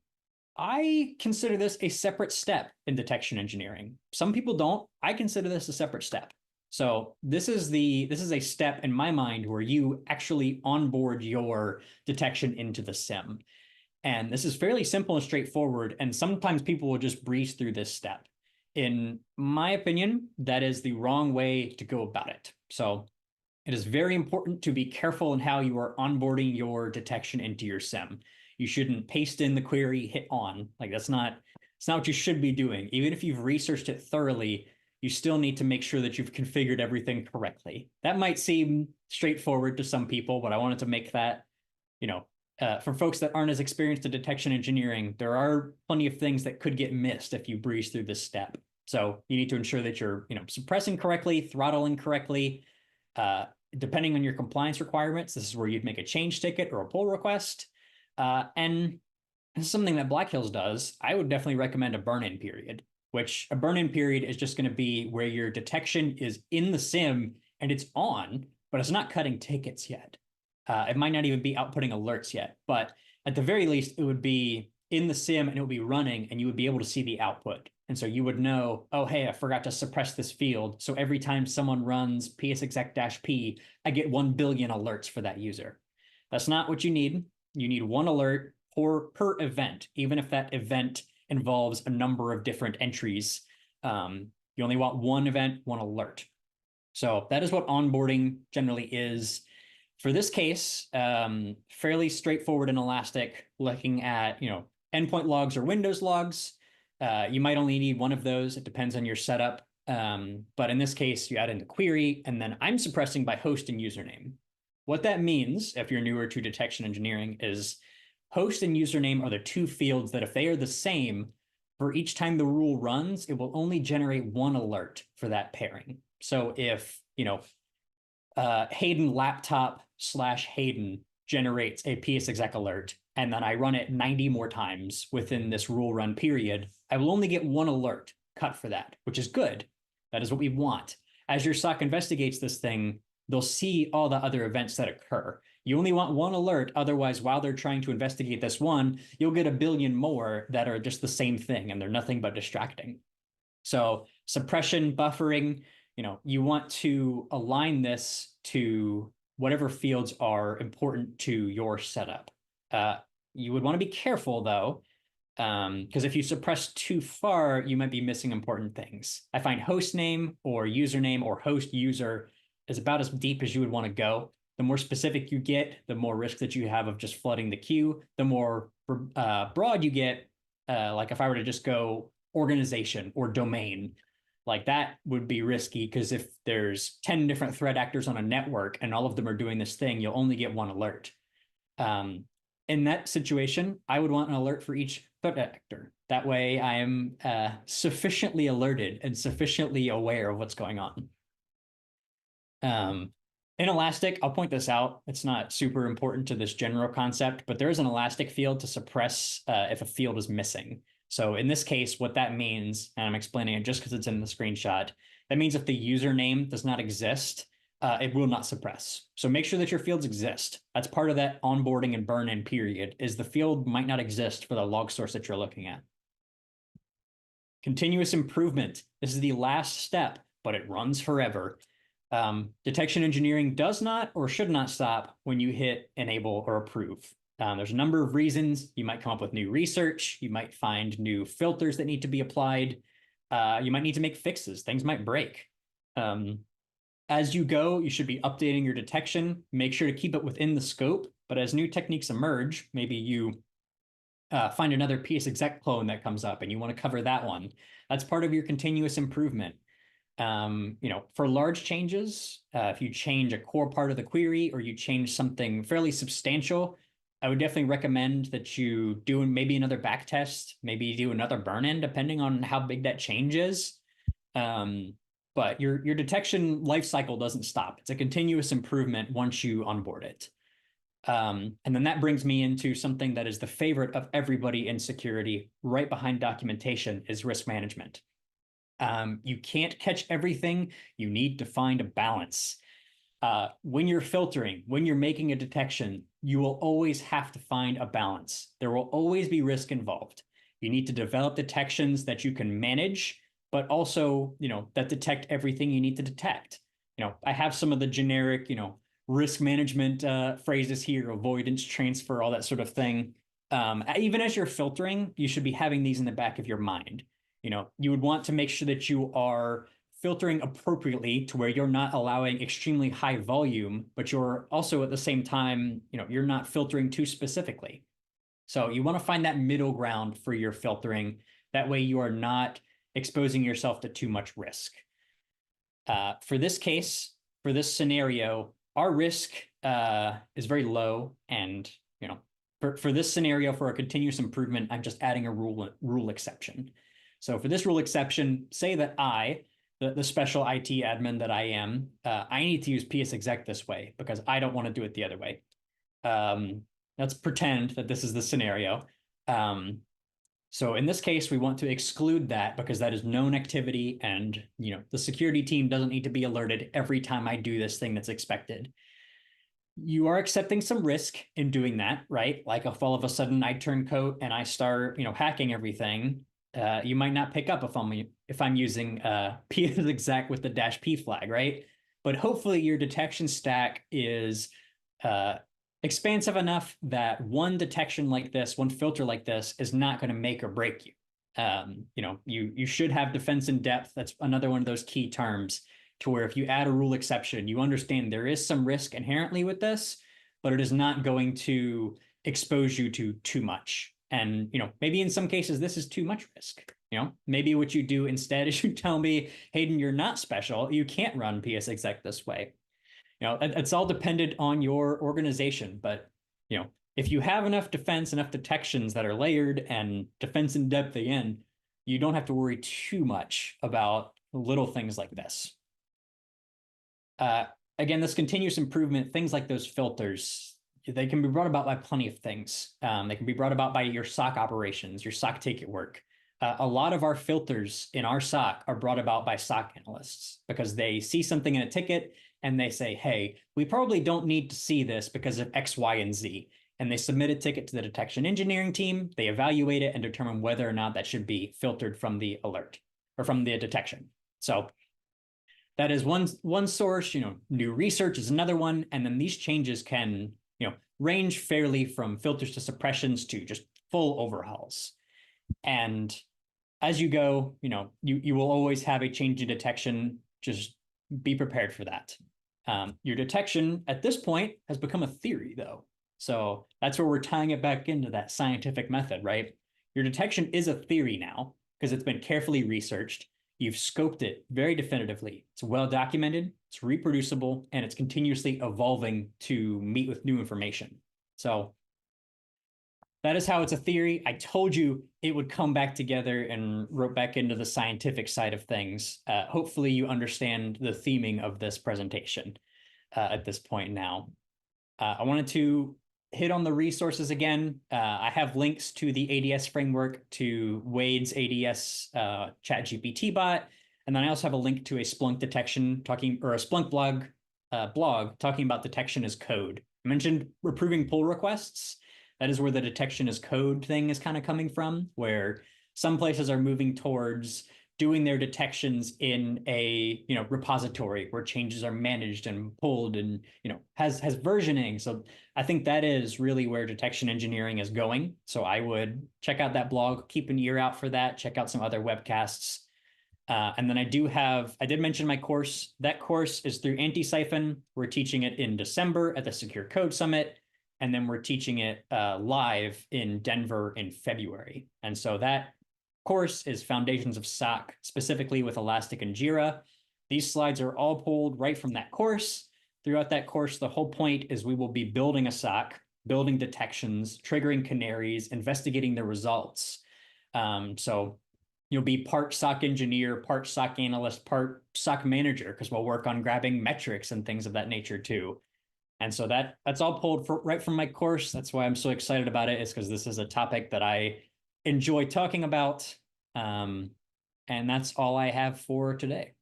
I consider this a separate step in detection engineering. Some people don't. I consider this a separate step. So this is a step in my mind where you actually onboard your detection into the SIEM. And this is fairly simple and straightforward. And sometimes people will just breeze through this step. In my opinion, that is the wrong way to go about it. So it is very important to be careful in how you are onboarding your detection into your SIEM. You shouldn't paste in the query, hit on. Like it's not what you should be doing. Even if you've researched it thoroughly, you still need to make sure that you've configured everything correctly. That might seem straightforward to some people, but I wanted to make that, for folks that aren't as experienced in detection engineering, there are plenty of things that could get missed if you breeze through this step. So you need to ensure that you're, suppressing correctly, throttling correctly, Depending on your compliance requirements, this is where you'd make a change ticket or a pull request. And this is something that Black Hills does. I would definitely recommend a burn-in period, which a burn-in period is just going to be where your detection is in the SIM and it's on, but it's not cutting tickets yet. It might not even be outputting alerts yet, but at the very least, it would be in the SIM and it would be running and you would be able to see the output. And so you would know, oh, hey, I forgot to suppress this field. So every time someone runs psexec-p, I get 1 billion alerts for that user. That's not what you need. You need one alert per event, even if that event involves a number of different entries. You only want one event, one alert. So that is what onboarding generally is. For this case, fairly straightforward and elastic, looking at endpoint logs or Windows logs. You might only need one of those. It depends on your setup. But in this case, you add in the query, and then I'm suppressing by host and username. What that means, if you're newer to detection engineering, is host and username are the two fields that if they are the same, for each time the rule runs, it will only generate one alert for that pairing. So if, Hayden laptop / Hayden generates a psexec alert, and then I run it 90 more times within this rule run period, I will only get one alert cut for that, which is good. That is what we want. As your SOC investigates this thing, they'll see all the other events that occur. You only want one alert. Otherwise, while they're trying to investigate this one, you'll get 1 billion more that are just the same thing, and they're nothing but distracting. So suppression, buffering, you want to align this to whatever fields are important to your setup. You would want to be careful, though, because if you suppress too far, you might be missing important things. I find host name or username or host user is about as deep as you would want to go. The more specific you get, the more risk that you have of just flooding the queue. The more broad you get, like if I were to just go organization or domain, like that would be risky, because if there's 10 different threat actors on a network and all of them are doing this thing, you'll only get one alert. In that situation, I would want an alert for each threat actor. That way I am sufficiently alerted and sufficiently aware of what's going on. In Elastic, I'll point this out. It's not super important to this general concept, but there is an Elastic field to suppress if a field is missing. So in this case, what that means, and I'm explaining it just because it's in the screenshot, that means if the username does not exist, it will not suppress. So make sure that your fields exist. That's part of that onboarding and burn-in period, is the field might not exist for the log source that you're looking at. Continuous improvement. This is the last step, but it runs forever. Detection engineering does not or should not stop when you hit enable or approve. There's a number of reasons. You might come up with new research. You might find new filters that need to be applied. You might need to make fixes. Things might break. As you go, you should be updating your detection. Make sure to keep it within the scope. But as new techniques emerge, maybe you find another psexec clone that comes up and you want to cover that one. That's part of your continuous improvement. For large changes, if you change a core part of the query or you change something fairly substantial, I would definitely recommend that you do maybe another back test, maybe do another burn-in, depending on how big that change is. But your detection lifecycle doesn't stop. It's a continuous improvement once you onboard it. And then that brings me into something that is the favorite of everybody in security, right behind documentation, is risk management. You can't catch everything. You need to find a balance. When you're filtering, when you're making a detection, you will always have to find a balance. There will always be risk involved. You need to develop detections that you can manage, but also, that detect everything you need to detect. I have some of the generic, risk management phrases here: avoidance, transfer, all that sort of thing. Even as you're filtering, you should be having these in the back of your mind. You would want to make sure that you are filtering appropriately to where you're not allowing extremely high volume, but you're also at the same time, you're not filtering too specifically. So you want to find that middle ground for your filtering. That way you are not exposing yourself to too much risk. For this case, for this scenario, our risk is very low. And, for this scenario, for a continuous improvement, I'm just adding a rule exception. So for this rule exception, say that I the special IT admin that I am, I need to use PSExec this way because I don't want to do it the other way. Let's pretend that this is the scenario. So in this case, we want to exclude that because that is known activity, and the security team doesn't need to be alerted every time I do this thing that's expected. You are accepting some risk in doing that, right? Like if all of a sudden I turn coat and I start, hacking everything, you might not pick up if I'm using PSExec with the -p flag, right? But hopefully your detection stack is expansive enough that one detection like this, one filter like this, is not going to make or break you. You should have defense in depth. That's another one of those key terms, to where if you add a rule exception, you understand there is some risk inherently with this, but it is not going to expose you to too much. And maybe in some cases this is too much risk. Maybe what you do instead is you tell me, Hayden, you're not special. You can't run PSExec this way. It's all dependent on your organization, but if you have enough defense, enough detections that are layered and defense in depth again, you don't have to worry too much about little things like this. Again, this continuous improvement, things like those filters, they can be brought about by plenty of things. They can be brought about by your SOC operations, your SOC ticket work. A lot of our filters in our SOC are brought about by SOC analysts because they see something in a ticket and they say, hey, we probably don't need to see this because of X, Y, and Z. And they submit a ticket to the detection engineering team. They evaluate it and determine whether or not that should be filtered from the alert or from the detection. So that is one source. New research is another one. And then these changes can range fairly from filters to suppressions to just full overhauls. And as you go, you will always have a change in detection. Just be prepared for that. Your detection at this point has become a theory, though. So that's where we're tying it back into that scientific method, right? Your detection is a theory now because it's been carefully researched. You've scoped it very definitively. It's well documented, it's reproducible, and it's continuously evolving to meet with new information. So that is how it's a theory. I told you it would come back together and wrote back into the scientific side of things. Hopefully you understand the theming of this presentation at this point now. I wanted to hit on the resources again. I have links to the ADS framework, to Wade's ADS ChatGPT bot, and then I also have a link to a Splunk detection or a Splunk blog talking about detection as code. I mentioned approving pull requests. That is where the detection as code thing is kind of coming from, where some places are moving towards doing their detections in a repository where changes are managed and pulled and has versioning. So I think that is really where detection engineering is going. So I would check out that blog, keep an ear out for that, check out some other webcasts. And then I did mention my course. That course is through Anti-Siphon. We're teaching it in December at the Secure Code Summit. And then we're teaching it live in Denver in February. And so that course is Foundations of SOC, specifically with Elastic and Jira. These slides are all pulled right from that course. Throughout that course, the whole point is we will be building a SOC, building detections, triggering canaries, investigating the results. So you'll be part SOC engineer, part SOC analyst, part SOC manager, because we'll work on grabbing metrics and things of that nature too. And so that's all pulled right from my course. That's why I'm so excited about it, is because this is a topic that I enjoy talking about. And that's all I have for today.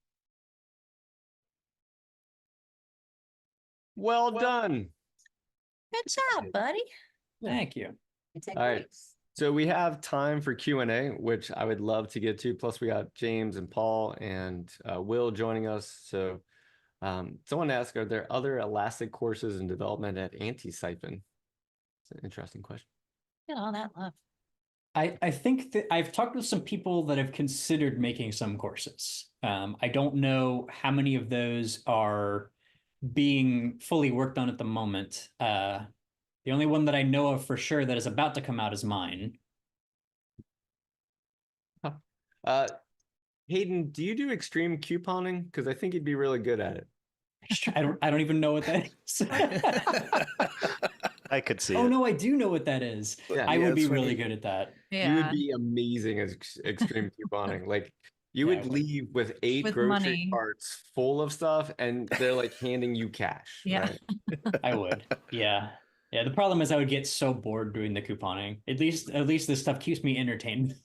Well done. Good job, buddy. Thank you. All right. So we have time for Q&A, which I would love to get to. Plus we got James and Paul and Will joining us. So someone asked, are there other Elastic courses in development at Anti-Siphon? It's an interesting question. Get all that love. I think that I've talked with some people that have considered making some courses. I don't know how many of those are being fully worked on at the moment. The only one that I know of for sure that is about to come out is mine. Hayden, do you do extreme couponing? Because I think you'd be really good at it. I don't even know what that is. I could see Oh it. no, I do know what that is. Yeah, I would be that's really funny. good at that. You would be amazing at extreme couponing. Like You Yeah, would leave with 8 With grocery money. carts full of stuff, and they're like handing you cash. Yeah. Right? I would. Yeah. Yeah. The problem is I would get so bored doing the couponing. At least this stuff keeps me entertained.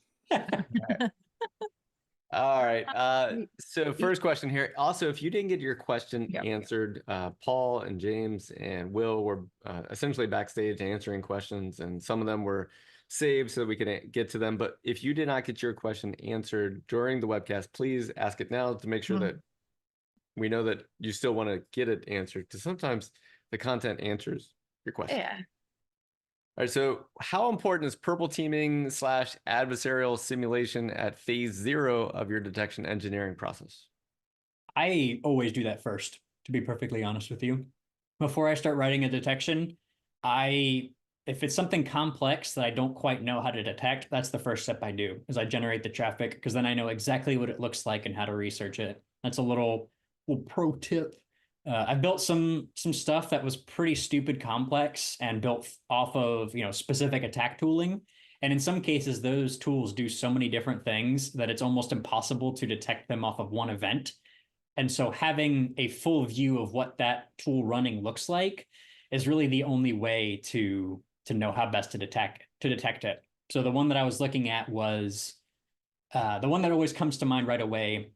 All right. Wait. So first question here. Also, if you didn't get your question Yep. answered, Paul and James and Will were essentially backstage answering questions, and some of them were saved so we can get to them. But if you did not get your question answered during the webcast, please ask it now to make sure that we know that you still want to get it answered, because sometimes the content answers your question. Yeah. All right, so how important is purple teaming / adversarial simulation at phase 0 of your detection engineering process? I always do that first, to be perfectly honest with you. Before I start writing a detection, if it's something complex that I don't quite know how to detect, that's the first step I do, is I generate the traffic, because then I know exactly what it looks like and how to research it. That's a little pro tip. I built some stuff that was pretty stupid complex and built off of specific attack tooling. And in some cases, those tools do so many different things that it's almost impossible to detect them off of one event. And so having a full view of what that tool running looks like is really the only way to know how best to detect it. So the one that I was looking at was the one that always comes to mind right away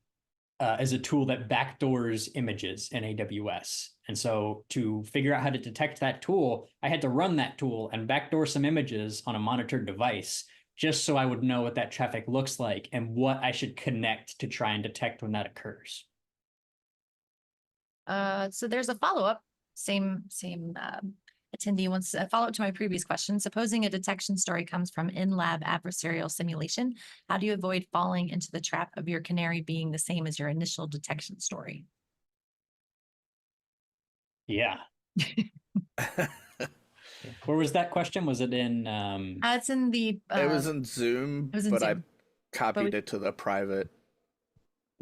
is a tool that backdoors images in AWS. And so to figure out how to detect that tool, I had to run that tool and backdoor some images on a monitored device, just so I would know what that traffic looks like and what I should connect to try and detect when that occurs. So there's a follow-up. Same attendee wants a follow-up to my previous question. Supposing a detection story comes from in-lab adversarial simulation, how do you avoid falling into the trap of your Canary being the same as your initial detection story? Yeah. Where was that question? Was it in? It's in the. It was in Zoom, it was in but Zoom. I copied it to the private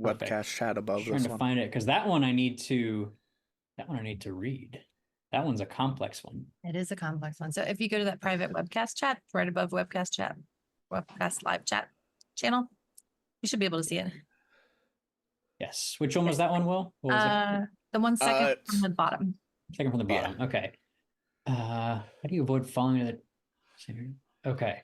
Perfect. webcast chat above Trying this to one. find it, because that one I need to read. That one's a complex one. It is a complex one. So if you go to that private webcast chat, right above webcast chat, webcast live chat channel, you should be able to see it. Yes. Which one was that one, Will? What was it? The one second from the bottom. Second from the bottom. Yeah. Okay. How do you avoid falling into the? Okay.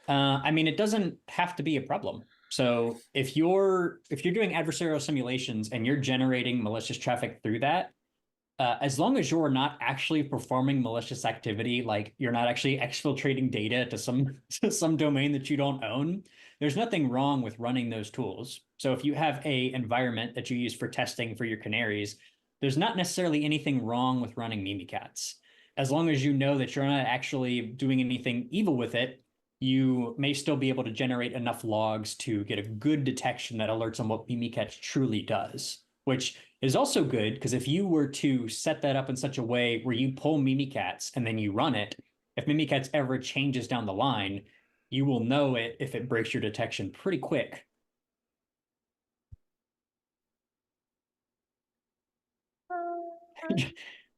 I mean, it doesn't have to be a problem. So if you're doing adversarial simulations and you're generating malicious traffic through that, as long as you're not actually performing malicious activity, like you're not actually exfiltrating data to some domain that you don't own, there's nothing wrong with running those tools. So if you have a environment that you use for testing for your canaries, there's not necessarily anything wrong with running Mimikatz. As long as you know that you're not actually doing anything evil with it, you may still be able to generate enough logs to get a good detection that alerts on what Mimikatz truly does, which is also good, because if you were to set that up in such a way where you pull Mimikatz and then you run it, if Mimikatz ever changes down the line, you will know it if it breaks your detection pretty quick.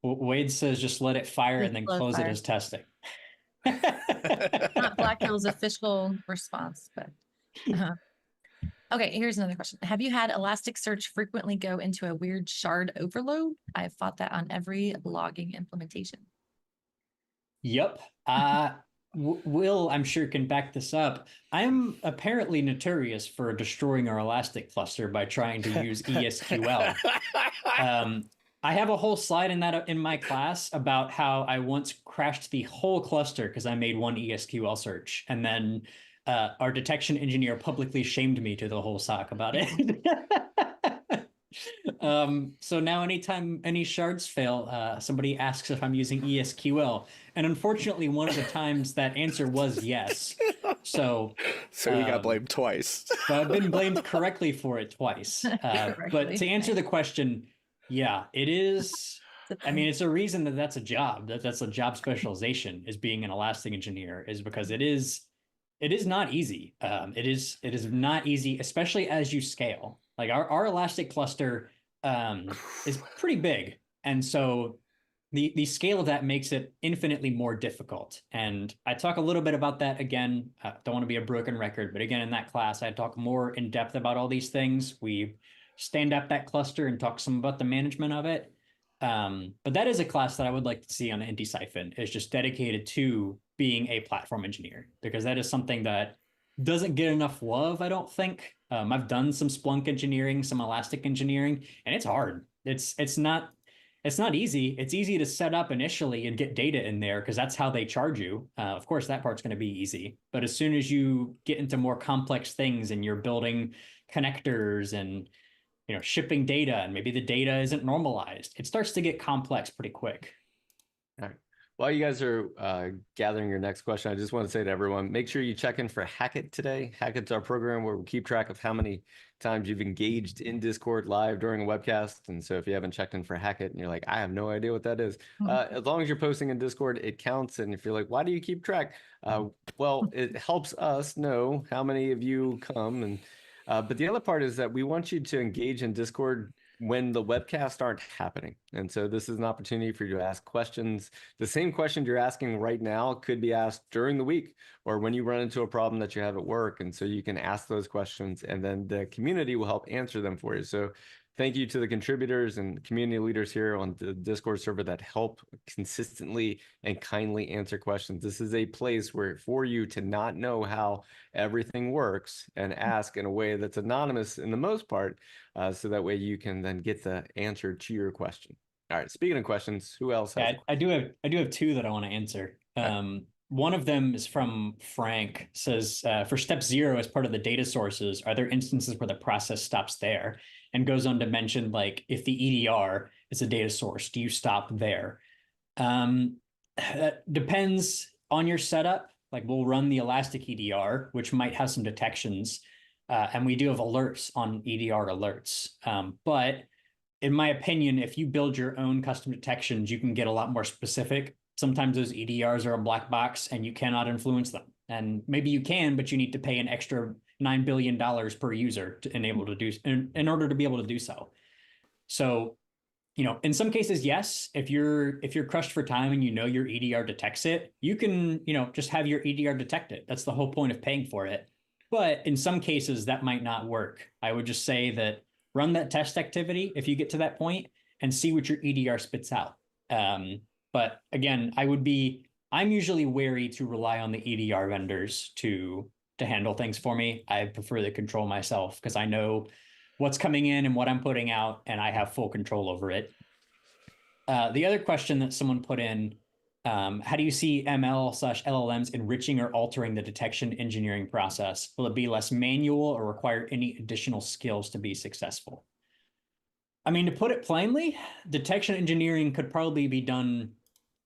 Wade says just let it fire and then close it as testing. Not Black Hill's official response, but okay, here's another question. Have you had Elasticsearch frequently go into a weird shard overload? I've fought that on every logging implementation. Yep. Will, I'm sure, can back this up. I'm apparently notorious for destroying our Elastic cluster by trying to use ESQL. I have a whole slide in my class about how I once crashed the whole cluster because I made one ESQL search, and then our detection engineer publicly shamed me to the whole SOC about it. So now anytime any shards fail, somebody asks if I'm using ESQL. And unfortunately, one of the times that answer was yes. So you got blamed twice. So I've been blamed correctly for it twice. But to answer the question, yeah, it is. I mean, it's a reason that's a job. That's a job specialization, is being an Elastic engineer, is because it is not easy. It is not easy, especially as you scale. Like our Elastic cluster is pretty big. And so the scale of that makes it infinitely more difficult. And I talk a little bit about that again. Don't want to be a broken record, but again, in that class, I talk more in depth about all these things. We stand up that cluster and talk some about the management of it. But that is a class that I would like to see on Anti-Siphon, is just dedicated to being a platform engineer, because that is something that doesn't get enough love, I don't think. I've done some Splunk engineering, some Elastic engineering, and it's hard. It's not easy. It's easy to set up initially and get data in there because that's how they charge you. Of course, that part's going to be easy. But as soon as you get into more complex things and you're building connectors and shipping data, and maybe the data isn't normalized, it starts to get complex pretty quick. All right. While you guys are gathering your next question, I just want to say to everyone, make sure you check in for Hackett today. Hackett's our program where we keep track of how many times you've engaged in Discord live during a webcast. And so if you haven't checked in for Hackett and you're like, I have no idea what that is, as long as you're posting in Discord, it counts. And if you're like, why do you keep track? Well, it helps us know how many of you come. And but the other part is that we want you to engage in Discord when the webcasts aren't happening. And so this is an opportunity for you to ask questions. The same questions you're asking right now could be asked during the week or when you run into a problem that you have at work. And so you can ask those questions and then the community will help answer them for you. So thank you to the contributors and community leaders here on the Discord server that help consistently and kindly answer questions. This is a place where for you to not know how everything works and ask in a way that's anonymous in the most part, so that way you can then get the answer to your question. All right, speaking of questions, who else has? I do have two that I want to answer. One of them is from Frank. Says, for step 0, as part of the data sources, are there instances where the process stops there? And goes on to mention, like, if the EDR is a data source, do you stop there? That depends on your setup. Like, we'll run the Elastic EDR, which might have some detections. And we do have alerts on EDR alerts. But in my opinion, if you build your own custom detections, you can get a lot more specific. Sometimes those EDRs are a black box and you cannot influence them. And maybe you can, but you need to pay an extra $9 billion per user to enable to do in order to be able to do so. So, in some cases, yes, if you're crushed for time and your EDR detects it, you can, just have your EDR detect it. That's the whole point of paying for it. But in some cases, that might not work. I would just say that run that test activity if you get to that point and see what your EDR spits out. But again, I'm usually wary to rely on the EDR vendors to handle things for me. I prefer to control myself because I know what's coming in and what I'm putting out, and I have full control over it. The other question that someone put in, how do you see ML/LLMs enriching or altering the detection engineering process? Will it be less manual or require any additional skills to be successful? I mean, to put it plainly, detection engineering could probably be done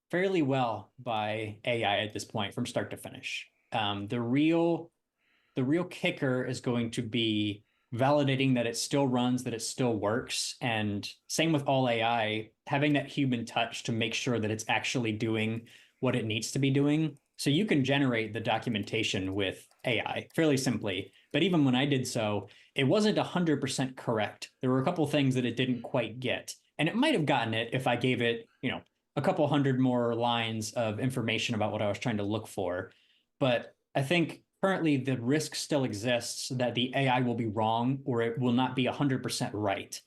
fairly well by AI at this point from start to finish. The real kicker is going to be validating that it still runs, that it still works. And same with all AI, having that human touch to make sure that it's actually doing what it needs to be doing. So you can generate the documentation with AI fairly simply. But even when I did so, it wasn't 100% correct. There were a couple of things that it didn't quite get. And it might have gotten it if I gave it, a couple hundred more lines of information about what I was trying to look for. But I think currently the risk still exists that the AI will be wrong or it will not be 100% right.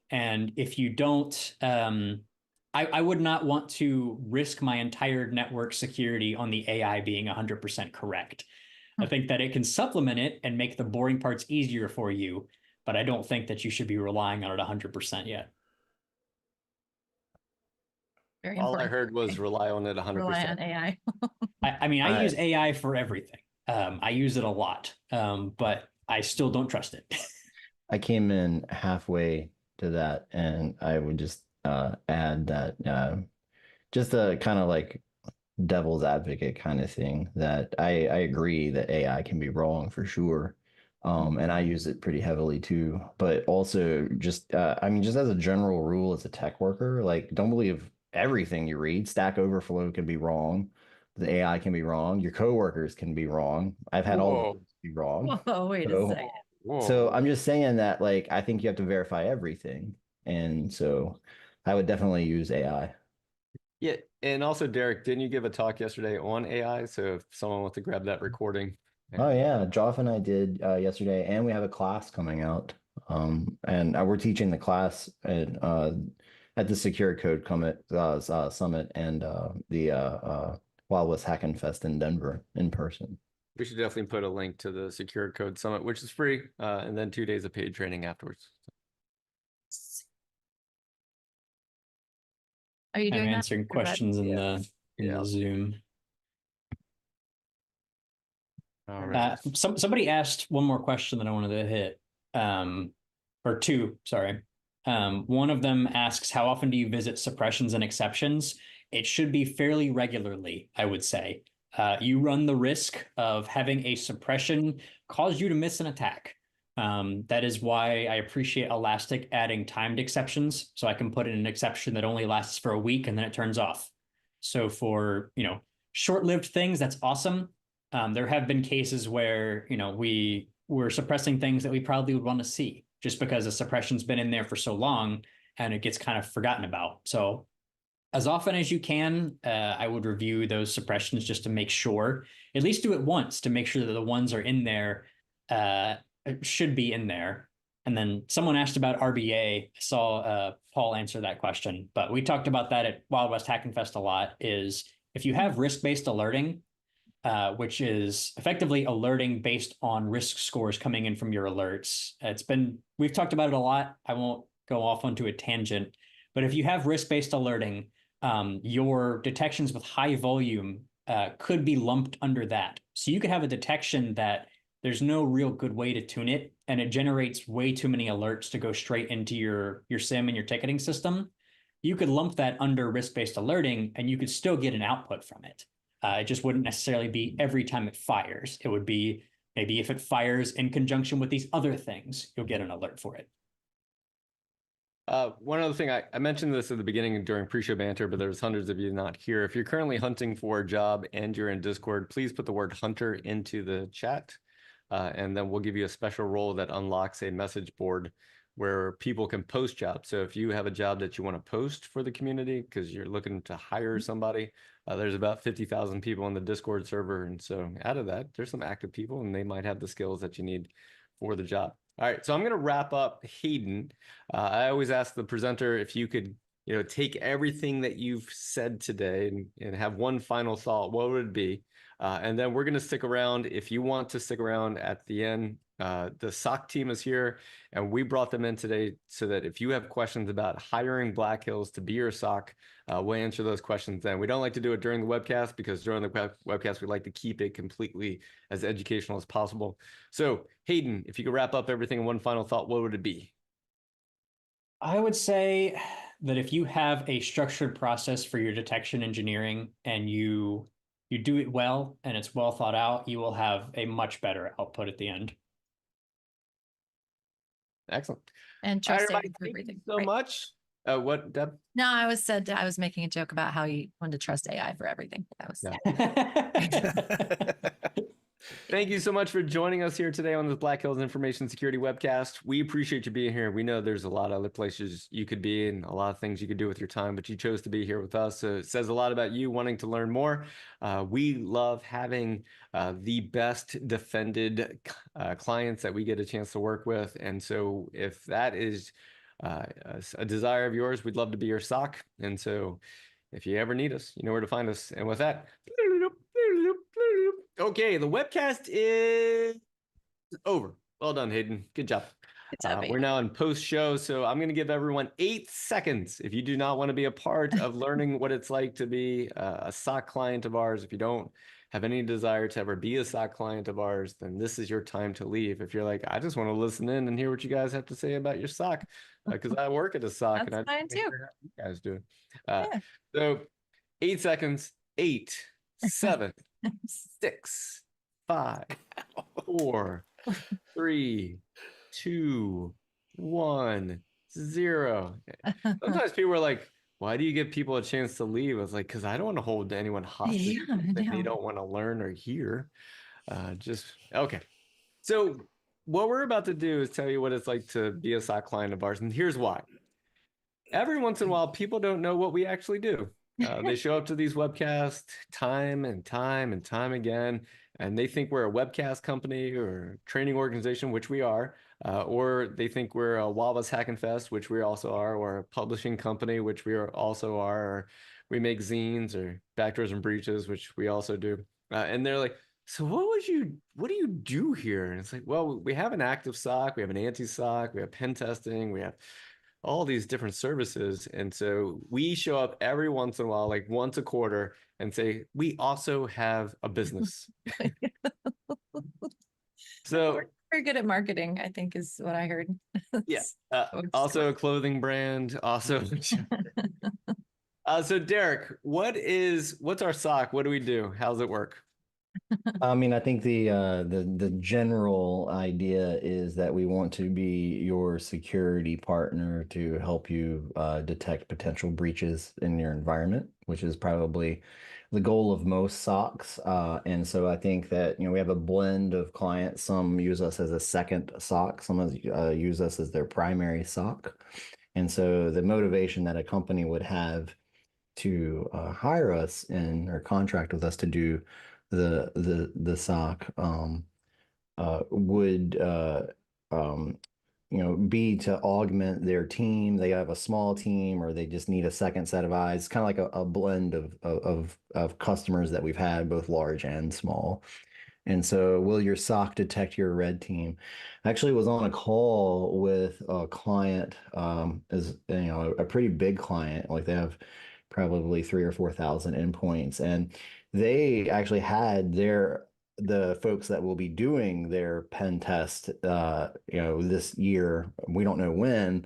And if you don't, I would not want to risk my entire network security on the AI being 100% correct. I think that it can supplement it and make the boring parts easier for you, but I don't think that you should be relying on it 100% yet. Very All I important. heard was rely on it 100%. Rely on AI. I use AI for everything. I use it a lot, but I still don't trust it. I came in halfway to that, and I would just add that just a kind of like devil's advocate kind of thing, that I agree that AI can be wrong for sure. And I use it pretty heavily too, but also just, just as a general rule, as a tech worker, like, don't believe everything you read. Stack Overflow can be wrong. The AI can be wrong. Your coworkers can be wrong. I've had all of those be wrong. Whoa, wait a second. So I'm just saying that, like, I think you have to verify everything. And so I would definitely use AI. Yeah, and also Derek, didn't you give a talk yesterday on AI? So if someone wants to grab that recording. Oh yeah, Joff and I did yesterday, and we have a class coming out. And we're teaching the class at the Secure Code Summit and the Wild West Hackin' Fest in Denver in person. We should definitely put a link to the Secure Code Summit, which is free, and then 2 days of paid training afterwards. Are you I'm doing that? answering Or Brett? questions in Yeah. the Yeah. Zoom. All right. Somebody asked one more question that I wanted to hit, or two, sorry. One of them asks, how often do you visit suppressions and exceptions? It should be fairly regularly, I would say. You run the risk of having a suppression cause you to miss an attack. That is why I appreciate Elastic adding timed exceptions. So I can put in an exception that only lasts for a week and then it turns off. So for, short-lived things, that's awesome. There have been cases where, we were suppressing things that we probably would want to see just because the suppression's been in there for so long and it gets kind of forgotten about. So as often as you can, I would review those suppressions just to make sure, at least do it once to make sure that the ones are in there, should be in there. And then someone asked about RBA. I saw Paul answer that question, but we talked about that at Wild West Hackin' Fest a lot, is if you have risk-based alerting, which is effectively alerting based on risk scores coming in from your alerts. We've talked about it a lot. I won't go off onto a tangent, but if you have risk-based alerting, your detections with high volume could be lumped under that. So you could have a detection that there's no real good way to tune it, and it generates way too many alerts to go straight into your SIM and your ticketing system. You could lump that under risk-based alerting, and you could still get an output from it. It just wouldn't necessarily be every time it fires. It would be maybe if it fires in conjunction with these other things, you'll get an alert for it. One other thing, I mentioned this at the beginning during pre-show banter, but there's hundreds of you not here. If you're currently hunting for a job and you're in Discord, please put the word hunter into the chat, and then we'll give you a special role that unlocks a message board where people can post jobs. So if you have a job that you want to post for the community because you're looking to hire somebody, there's about 50,000 people on the Discord server. And so out of that, there's some active people and they might have the skills that you need for the job. All right, so I'm going to wrap up. Hayden, I always ask the presenter if you could, take everything that you've said today and have one final thought, what would it be? And then we're going to stick around. If you want to stick around at the end, the SOC team is here, and we brought them in today so that if you have questions about hiring Black Hills to be your SOC, we'll answer those questions then. We don't like to do it during the webcast because during the webcast, we like to keep it completely as educational as possible. So Hayden, if you could wrap up everything in one final thought, what would it be? I would say that if you have a structured process for your detection engineering and you do it well and it's well thought out, you will have a much better output at the end. And Excellent. All right, trust everybody, AI for thank everything. you so Right. much. What, Deb? No, I was making a joke about how you wanted to trust AI for everything. That was Thank you so much for joining us here today on the Black Hills Information Security Webcast. We appreciate you being here. We know there's a lot of other places you could be and a lot of things you could do with your time, but you chose to be here with us. So it says a lot about you wanting to learn more. We love having the best defended clients that we get a chance to work with. And so if that is a desire of yours, we'd love to be your SOC. And so if you ever need us, you know where to find us. And with that, okay, the webcast is over. Well done, Hayden. Good job. We're now in post-show, so I'm going to give everyone 8 seconds. If you do not want to be a part of learning what it's like to be a SOC client of ours, if you don't have any desire to ever be a SOC client of ours, then this is your time to leave. If you're like, I just want to listen in and hear what you guys have to say about your SOC, because I work at a SOC and I fine too. how you guys do it. So 8 seconds, 8, 7, 6, 5, 4, 3, 2, 1, 0. Sometimes people are like, why do you give people a chance to leave? I was like, because I don't want to hold anyone hostage that they don't want to learn or hear. Okay. So what we're about to do is tell you what it's like to be a SOC client of ours. And here's why. Every once in a while, people don't know what we actually do. They show up to these webcasts time and time and time again, and they think we're a webcast company or training organization, which we are, or they think we're a Waba's Hack and Fest, which we also are, or a publishing company, which we also are, or we make zines or backdoors and breaches, which we also do. And they're like, so what do you do here? And it's like, well, we have an active SOC, we have an anti-SOC, we have pen testing, we have all these different services. And so we show up every once in a while, like once a quarter, and say, we also have a business. So we're good at marketing, I think is what I heard. yeah, also a clothing brand, also. So Derek, what's our SOC? What do we do? How's it work? I mean, I think the general idea is that we want to be your security partner to help you detect potential breaches in your environment, which is probably the goal of most SOCs. And so I think that, we have a blend of clients. Some use us as a second SOC, some use us as their primary SOC. And so the motivation that a company would have to hire us or contract with us to do the SOC would be to augment their team. They have a small team, or they just need a second set of eyes. Kind of like a blend of customers that we've had, both large and small. And so, will your SOC detect your red team? I actually was on a call with a client, as a pretty big client. Like, they have probably 3,000 or 4,000 endpoints, and they actually had the folks that will be doing their pen test, this year. We don't know when.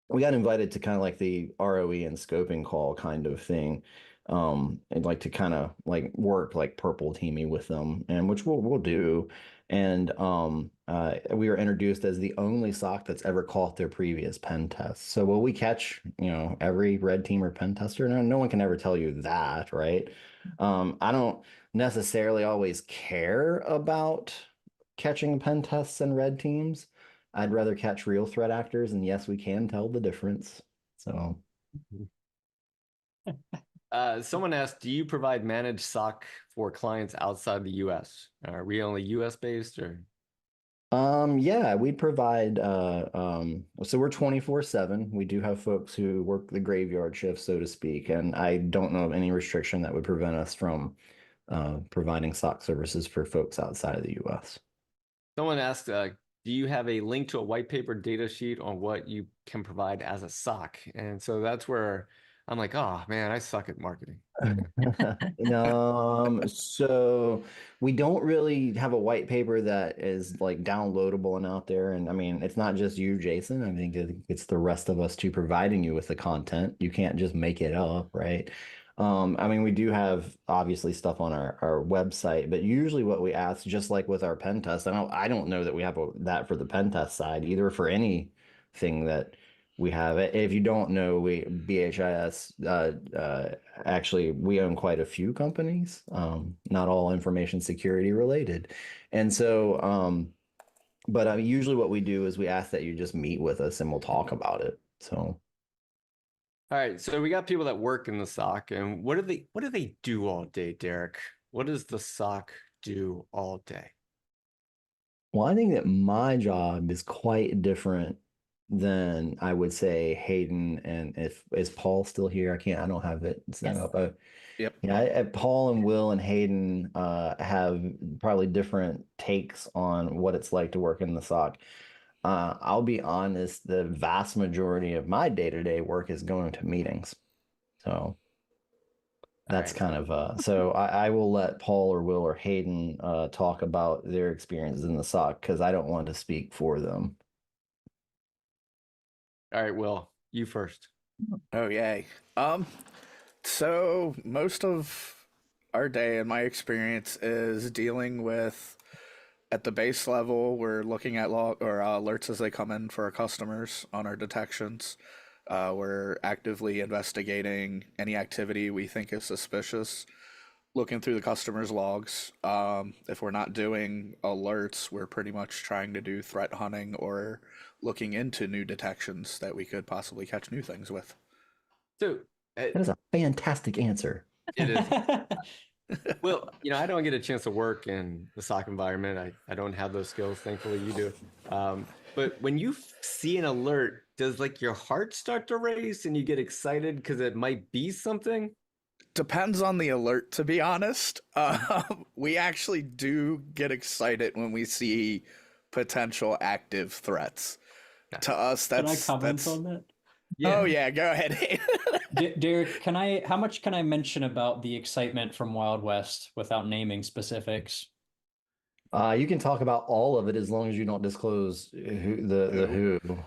We got invited to kind of like the ROE and scoping call kind of thing. And like to kind of like work like purple teamy with them, and which we'll do. And we were introduced as the only SOC that's ever caught their previous pen test. So will we catch, every red team or pen tester? No one can ever tell you that, right? I don't necessarily always care about catching pen tests and red teams. I'd rather catch real threat actors, and yes, we can tell the difference. So someone asked, do you provide managed SOC for clients outside the US? Are we only US based, or? Yeah, we provide so we're 24/7. We do have folks who work the graveyard shift, so to speak, and I don't know of any restriction that would prevent us from providing SOC services for folks outside of the US. Someone asked, do you have a link to a white paper data sheet on what you can provide as a SOC? And so that's where I'm like, oh man, I suck at marketing. So we don't really have a white paper that is like downloadable and out there. And I mean, it's not just you, Jason. I think it's the rest of us too, providing you with the content. You can't just make it up, right? I mean, we do have obviously stuff on our website, but usually what we ask, just like with our pen test, I don't know that we have that for the pen test side either, for anything that we have it. If you don't know, BHIS, actually, we own quite a few companies, not all information security related. And so, but I mean, usually what we do is we ask that you just meet with us and we'll talk about it. So. All right, so we got people that work in the SOC, and what do they do all day, Derek? What does the SOC do all day? Well, I think that my job is quite different than, I would say, Hayden. And is Paul still here? I don't have it set up. Yep. Yeah, Paul and Will and Hayden have probably different takes on what it's like to work in the SOC. I'll be honest, the vast majority of my day-to-day work is going to meetings. So that's right. kind of so I will let Paul or Will or Hayden talk about their experiences in the SOC, because I don't want to speak for them. All right, Will, you first. Oh, yay. So most of our day, in my experience, is dealing with, at the base level, we're looking at log or alerts as they come in for our customers on our detections. We're actively investigating any activity we think is suspicious, looking through the customer's logs. If we're not doing alerts, we're pretty much trying to do threat hunting or looking into new detections that we could possibly catch new things with. So That is a fantastic answer. It is. Well, I don't get a chance to work in the SOC environment. I don't have those skills. Thankfully, you do. But when you see an alert, does like your heart start to race and you get excited because it might be something? Depends on the alert, to be honest. We actually do get excited when we see potential active threats. To us, Can I that's comment on that? Oh yeah, go ahead. Derek, how much can I mention about the excitement from Wild West without naming specifics? You can talk about all of it as long as you don't disclose the who.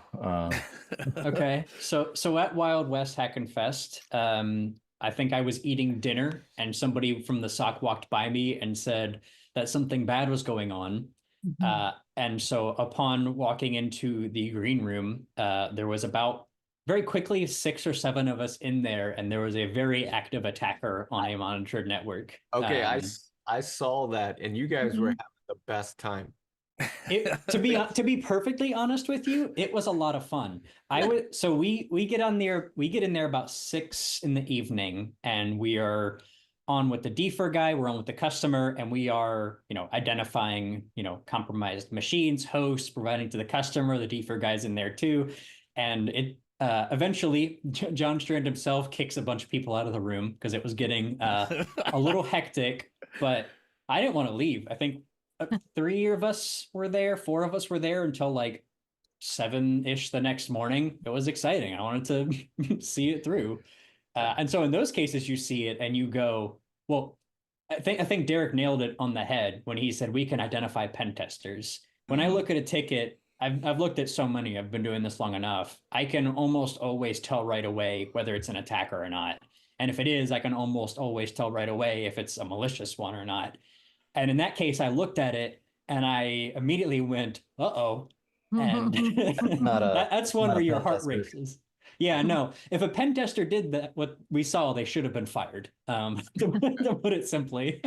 Okay, so at Wild West Hack and Fest, I think I was eating dinner and somebody from the SOC walked by me and said that something bad was going on. And so upon walking into the green room, there was about very quickly 6 or 7 of us in there, and there was a very active attacker on a monitored network. Okay, I saw that, and you guys were having the best time. To be perfectly honest with you, it was a lot of fun. So we get in there about 6 in the evening, and we are on with the defer guy, we're on with the customer, and we are, identifying, compromised machines, hosts, providing to the customer. The defer guy's in there too. And it eventually John Strand himself kicks a bunch of people out of the room because it was getting a little hectic, but I didn't want to leave. I think 3 of us were there, 4 of us were there until like 7-ish the next morning. It was exciting. I wanted to see it through. And so in those cases, you see it and you go, well, I think Derek nailed it on the head when he said we can identify pen testers. When I look at a ticket, I've looked at so many, I've been doing this long enough. I can almost always tell right away whether it's an attacker or not. And if it is, I can almost always tell right away if it's a malicious one or not. And in that case, I looked at it and I immediately went, uh-oh. And that's one where your heart races. Yeah, no. If a pen tester did that, what we saw, they should have been fired. To put it simply.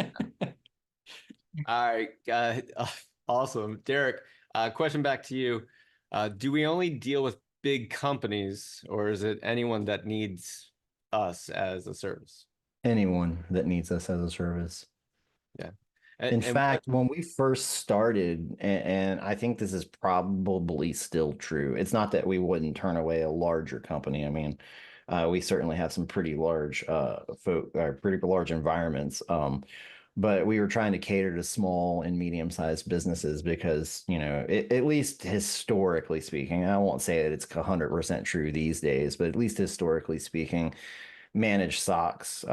All right, awesome, Derek. Question back to you: do we only deal with big companies, or is it anyone that needs us as a service? Anyone that needs us as a service. Yeah. In fact, when we first started, and I think this is probably still true, it's not that we wouldn't turn away a larger company. I mean, we certainly have some pretty large pretty large environments. But we were trying to cater to small and medium-sized businesses because, at least historically speaking, I won't say that it's 100% true these days, but at least historically speaking, managed SOCs,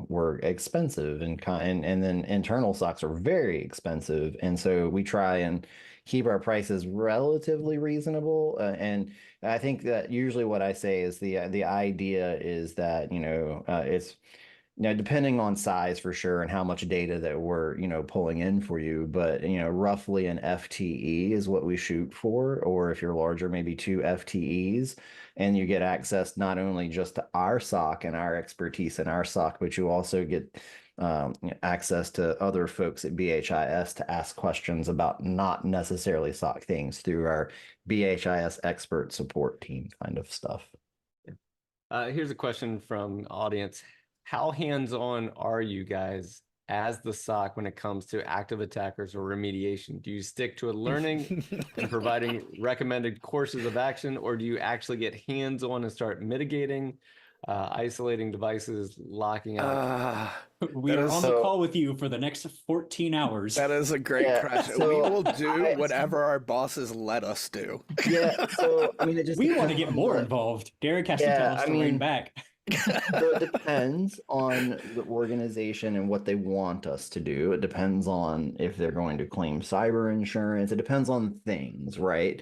were expensive, and then internal SOCs are very expensive, and so we try and keep our prices relatively reasonable. And I think that usually what I say is the idea is that it's depending on size for sure and how much data that we're pulling in for you, but roughly an FTE is what we shoot for, or if you're larger, maybe 2 FTEs. And you get access not only just to our SOC and our expertise in our SOC, but you also get access to other folks at BHIS to ask questions about not necessarily SOC things through our BHIS expert support team kind of stuff. Here's a question from audience. How hands-on are you guys as the SOC when it comes to active attackers or remediation? Do you stick to learning and providing recommended courses of action, or do you actually get hands-on and start mitigating, isolating devices, locking out? We are on the call with you for the next 14 hours. That is a great question. We will do whatever our bosses let us do. Yeah, so I mean, we want to get more involved. Derek has to tell us to rein back. So it depends on the organization and what they want us to do. It depends on if they're going to claim cyber insurance. It depends on things, right?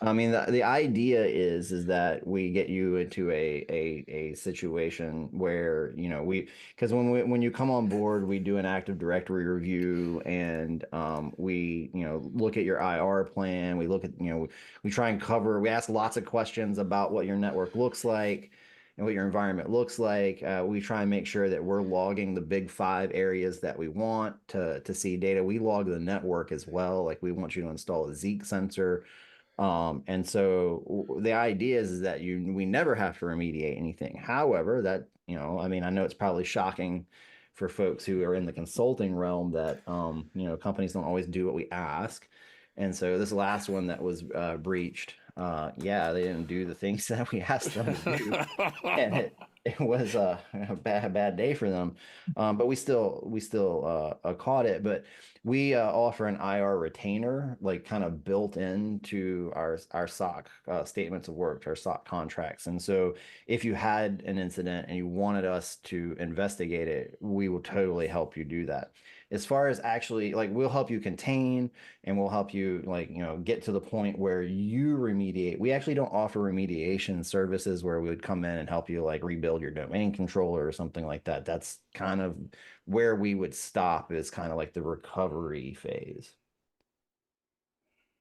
I mean, the idea is that we get you into a situation where because when you come on board, we do an Active Directory review, and we look at your IR plan. We look at we try and cover. We ask lots of questions about what your network looks like and what your environment looks like. We try and make sure that we're logging the big 5 areas that we want to see data. We log the network as well. Like, we want you to install a Zeek sensor. And so the idea is that we never have to remediate anything. However, that, I mean, I know it's probably shocking for folks who are in the consulting realm that, companies don't always do what we ask. And so this last one that was breached, yeah, they didn't do the things that we asked them to do. And it was a bad day for them. But we still caught it. But we offer an IR retainer, like kind of built into our SOC statements of work, our SOC contracts. And so if you had an incident and you wanted us to investigate it, we will totally help you do that. As far as actually, like, we'll help you contain and we'll help you, like, get to the point where you remediate. We actually don't offer remediation services where we would come in and help you, like, rebuild your domain controller or something like that. That's kind of where we would stop, is kind of like the recovery phase.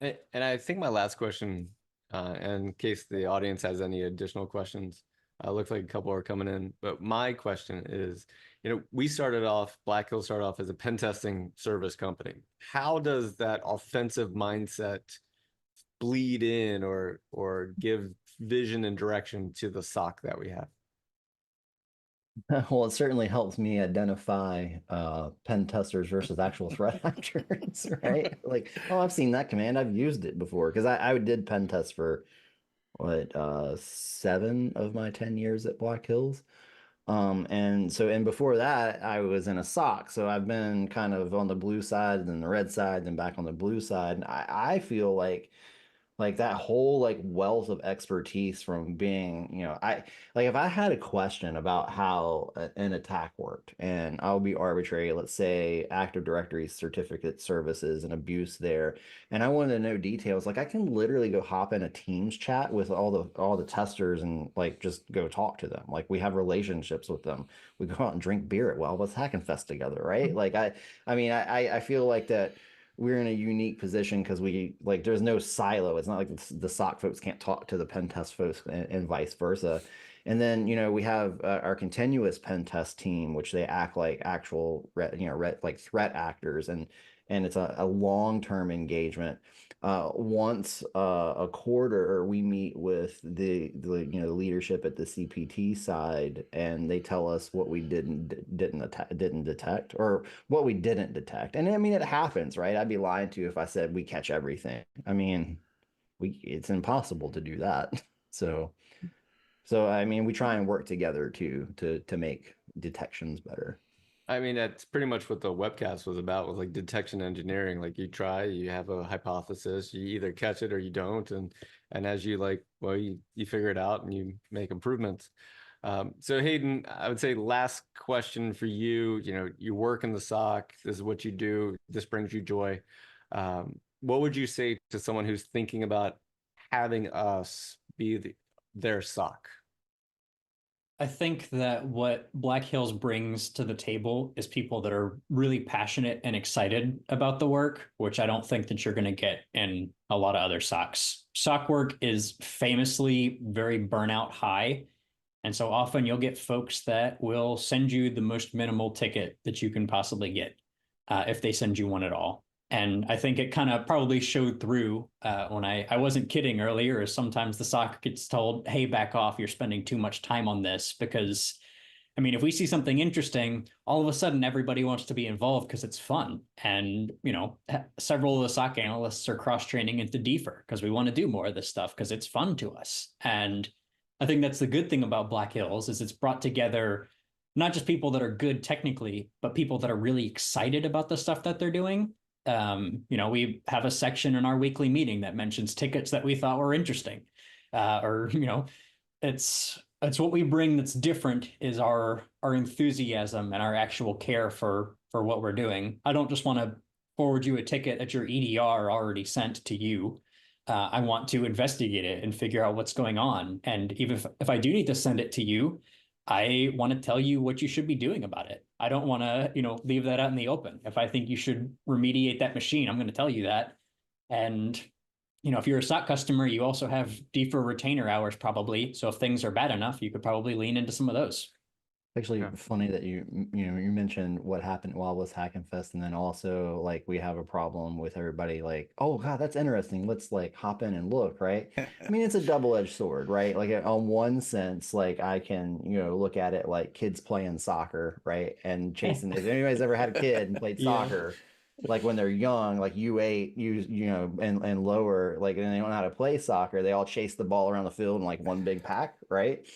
And I think my last question, and in case the audience has any additional questions, looks like a couple are coming in, but my question is, Black Hills started off as a pen testing service company. How does that offensive mindset bleed in or give vision and direction to the SOC that we have? Well, it certainly helps me identify pen testers versus actual threat actors, right? Like, oh, I've seen that command. I've used it before, because I did pen test for 7 of my 10 years at Black Hills. And before that, I was in a SOC. So I've been kind of on the blue side and then the red side, then back on the blue side. And I feel like that whole, like, wealth of expertise from being, if I had a question about how an attack worked, and I'll be arbitrary, let's say Active Directory certificate services and abuse there, and I wanted to know details, like, I can literally go hop in a Teams chat with all the testers and, like, just go talk to them. Like, we have relationships with them. We go out and drink beer at Let's Hack and Fest together, right? Like, I feel like that we're in a unique position because there's no silo. It's not like the SOC folks can't talk to the pen test folks and vice versa. And then, we have our continuous pen test team, which they act like actual, like threat actors. And it's a long-term engagement. Once a quarter, we meet with the leadership at the CPT side, and they tell us what we didn't detect, or what we didn't detect. And I mean, it happens, right? I'd be lying to you if I said we catch everything. I mean, it's impossible to do that. So I mean, we try and work together to make detections better. I mean, that's pretty much what the webcast was about, was like detection engineering. Like, you try, you have a hypothesis, you either catch it or you don't. And as you you figure it out and you make improvements. So Hayden, I would say last question for you, you work in the SOC, this is what you do, this brings you joy. What would you say to someone who's thinking about having us be their SOC? I think that what Black Hills brings to the table is people that are really passionate and excited about the work, which I don't think that you're going to get in a lot of other SOCs. SOC work is famously very burnout high. And so often you'll get folks that will send you the most minimal ticket that you can possibly get, if they send you one at all. And I think it kind of probably showed through when I wasn't kidding earlier, is sometimes the SOC gets told, hey, back off, you're spending too much time on this. Because, I mean, if we see something interesting, all of a sudden everybody wants to be involved because it's fun. And, several of the SOC analysts are cross-training into DFIR because we want to do more of this stuff because it's fun to us. And I think that's the good thing about Black Hills, is it's brought together not just people that are good technically, but people that are really excited about the stuff that they're doing. We have a section in our weekly meeting that mentions tickets that we thought were interesting. It's what we bring that's different, is our enthusiasm and our actual care for what we're doing. I don't just want to forward you a ticket that your EDR already sent to you. I want to investigate it and figure out what's going on. And even if I do need to send it to you, I want to tell you what you should be doing about it. I don't want to, leave that out in the open. If I think you should remediate that machine, I'm going to tell you that. And, if you're a SOC customer, you also have DFIR retainer hours probably. So if things are bad enough, you could probably lean into some of those. Actually, Yeah. funny that you mentioned what happened while was Hacking Fest, and then also like we have a problem with everybody like, oh God, that's interesting. Let's like hop in and look, right? I mean, it's a double-edged sword, right? Like on one sense, like I can, look at it like kids playing soccer, right? And chasing. If anybody's ever had a kid and played Yeah. soccer, like when they're young, like U8, and lower, like and they don't know how to play soccer, they all chase the ball around the field in like one big pack, right?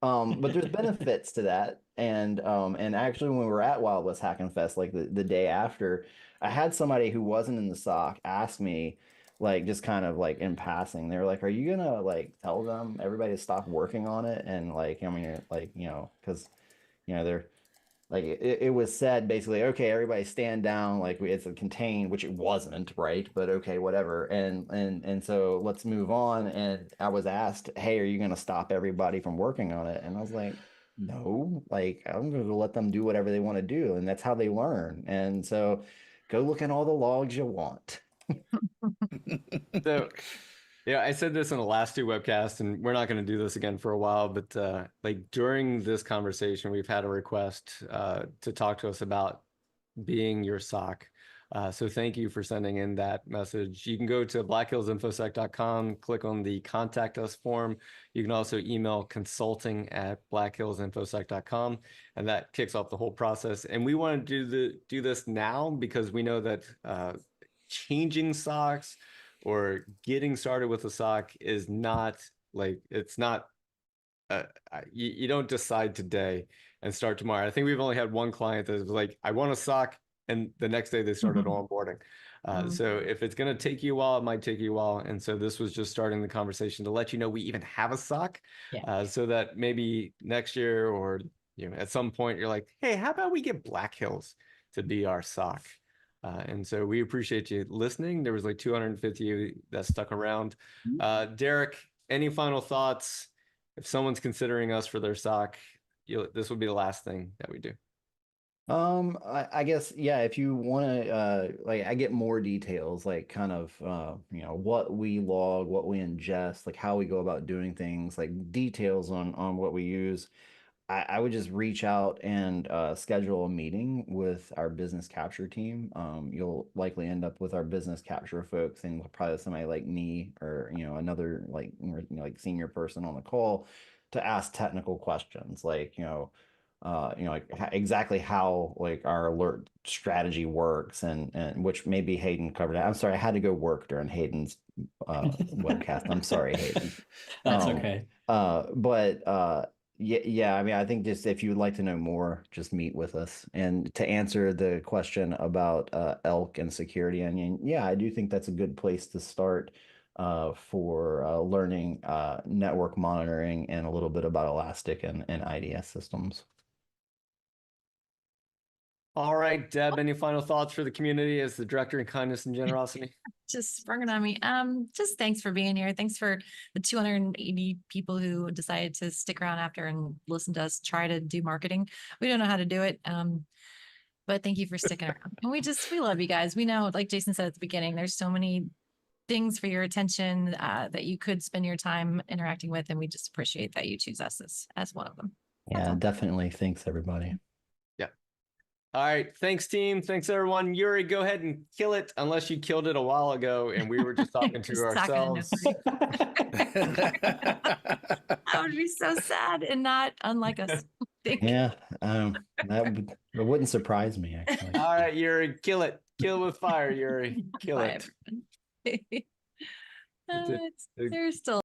But there's benefits to that. And actually when we were at Wild West Hacking Fest, like the day after, I had somebody who wasn't in the SOC ask me, like just kind of like in passing, they were like, are you gonna like tell them everybody to stop working on it? And like, I mean, like, because they're like it was said basically, okay, everybody stand down, like it's a contained, which it wasn't, right? But okay, whatever. And so let's move on. And I was asked, hey, are you going to stop everybody from working on it? And I was like, no, like I'm going to let them do whatever they want to do, and that's how they learn. And so go look at all the logs you want. So, yeah, I said this in the last two webcasts, and we're not going to do this again for a while, but like during this conversation, we've had a request to talk to us about being your SOC. So thank you for sending in that message. You can go to blackhillsinfosec.com, click on the contact us form. You can also email consulting@blackhillsinfosec.com, and that kicks off the whole process. And we want to do this now because we know that changing SOCs or getting started with a SOC is not like, it's not, you don't decide today and start tomorrow. I think we've only had one client that was like, I want a SOC, and the next day they started onboarding. So if it's going to take you a while, it might take you a while. And so this was just starting the conversation to let you know we even have a SOC, so that maybe next year or at some point you're like, hey, how about we get Black Hills to be our SOC? And so we appreciate you listening. There was like 250 that stuck around. Derek, any final thoughts? If someone's considering us for their SOC, this would be the last thing that we do. I guess, yeah, if you want to, like, I get more details, like kind of, what we log, what we ingest, like how we go about doing things, like details on what we use. I would just reach out and schedule a meeting with our business capture team. You'll likely end up with our business capture folks and probably somebody like me or another like like senior person on the call to ask technical questions, like like exactly how like our alert strategy works, and which maybe Hayden covered. I'm sorry, I had to go work during Hayden's webcast. I'm sorry, Hayden. That's okay. But yeah, I mean, I think just if you would like to know more, just meet with us. And to answer the question about Elk and Security Onion, yeah, I do think that's a good place to start for learning network monitoring and a little bit about Elastic and IDS systems. All right, Deb, any final thoughts for the community as the director in kindness and generosity? Just sprung it on me. Just thanks for being here. Thanks for the 280 people who decided to stick around after and listen to us try to do marketing. We don't know how to do it. But thank you for sticking around. And we love you guys. We know, like Jason said at the beginning, there's so many things for your attention that you could spend your time interacting with. And we just appreciate that you choose us as one of them. Yeah, definitely. Thanks, everybody. All right. Thanks, team. Thanks, everyone. Yuri, go ahead and kill it, unless you killed it a while ago and we were just talking to ourselves. That would be so sad and not unlike us. Yeah, it wouldn't surprise me, actually. All right, Yuri, kill it. Kill it with fire, Yuri. Kill it. There's still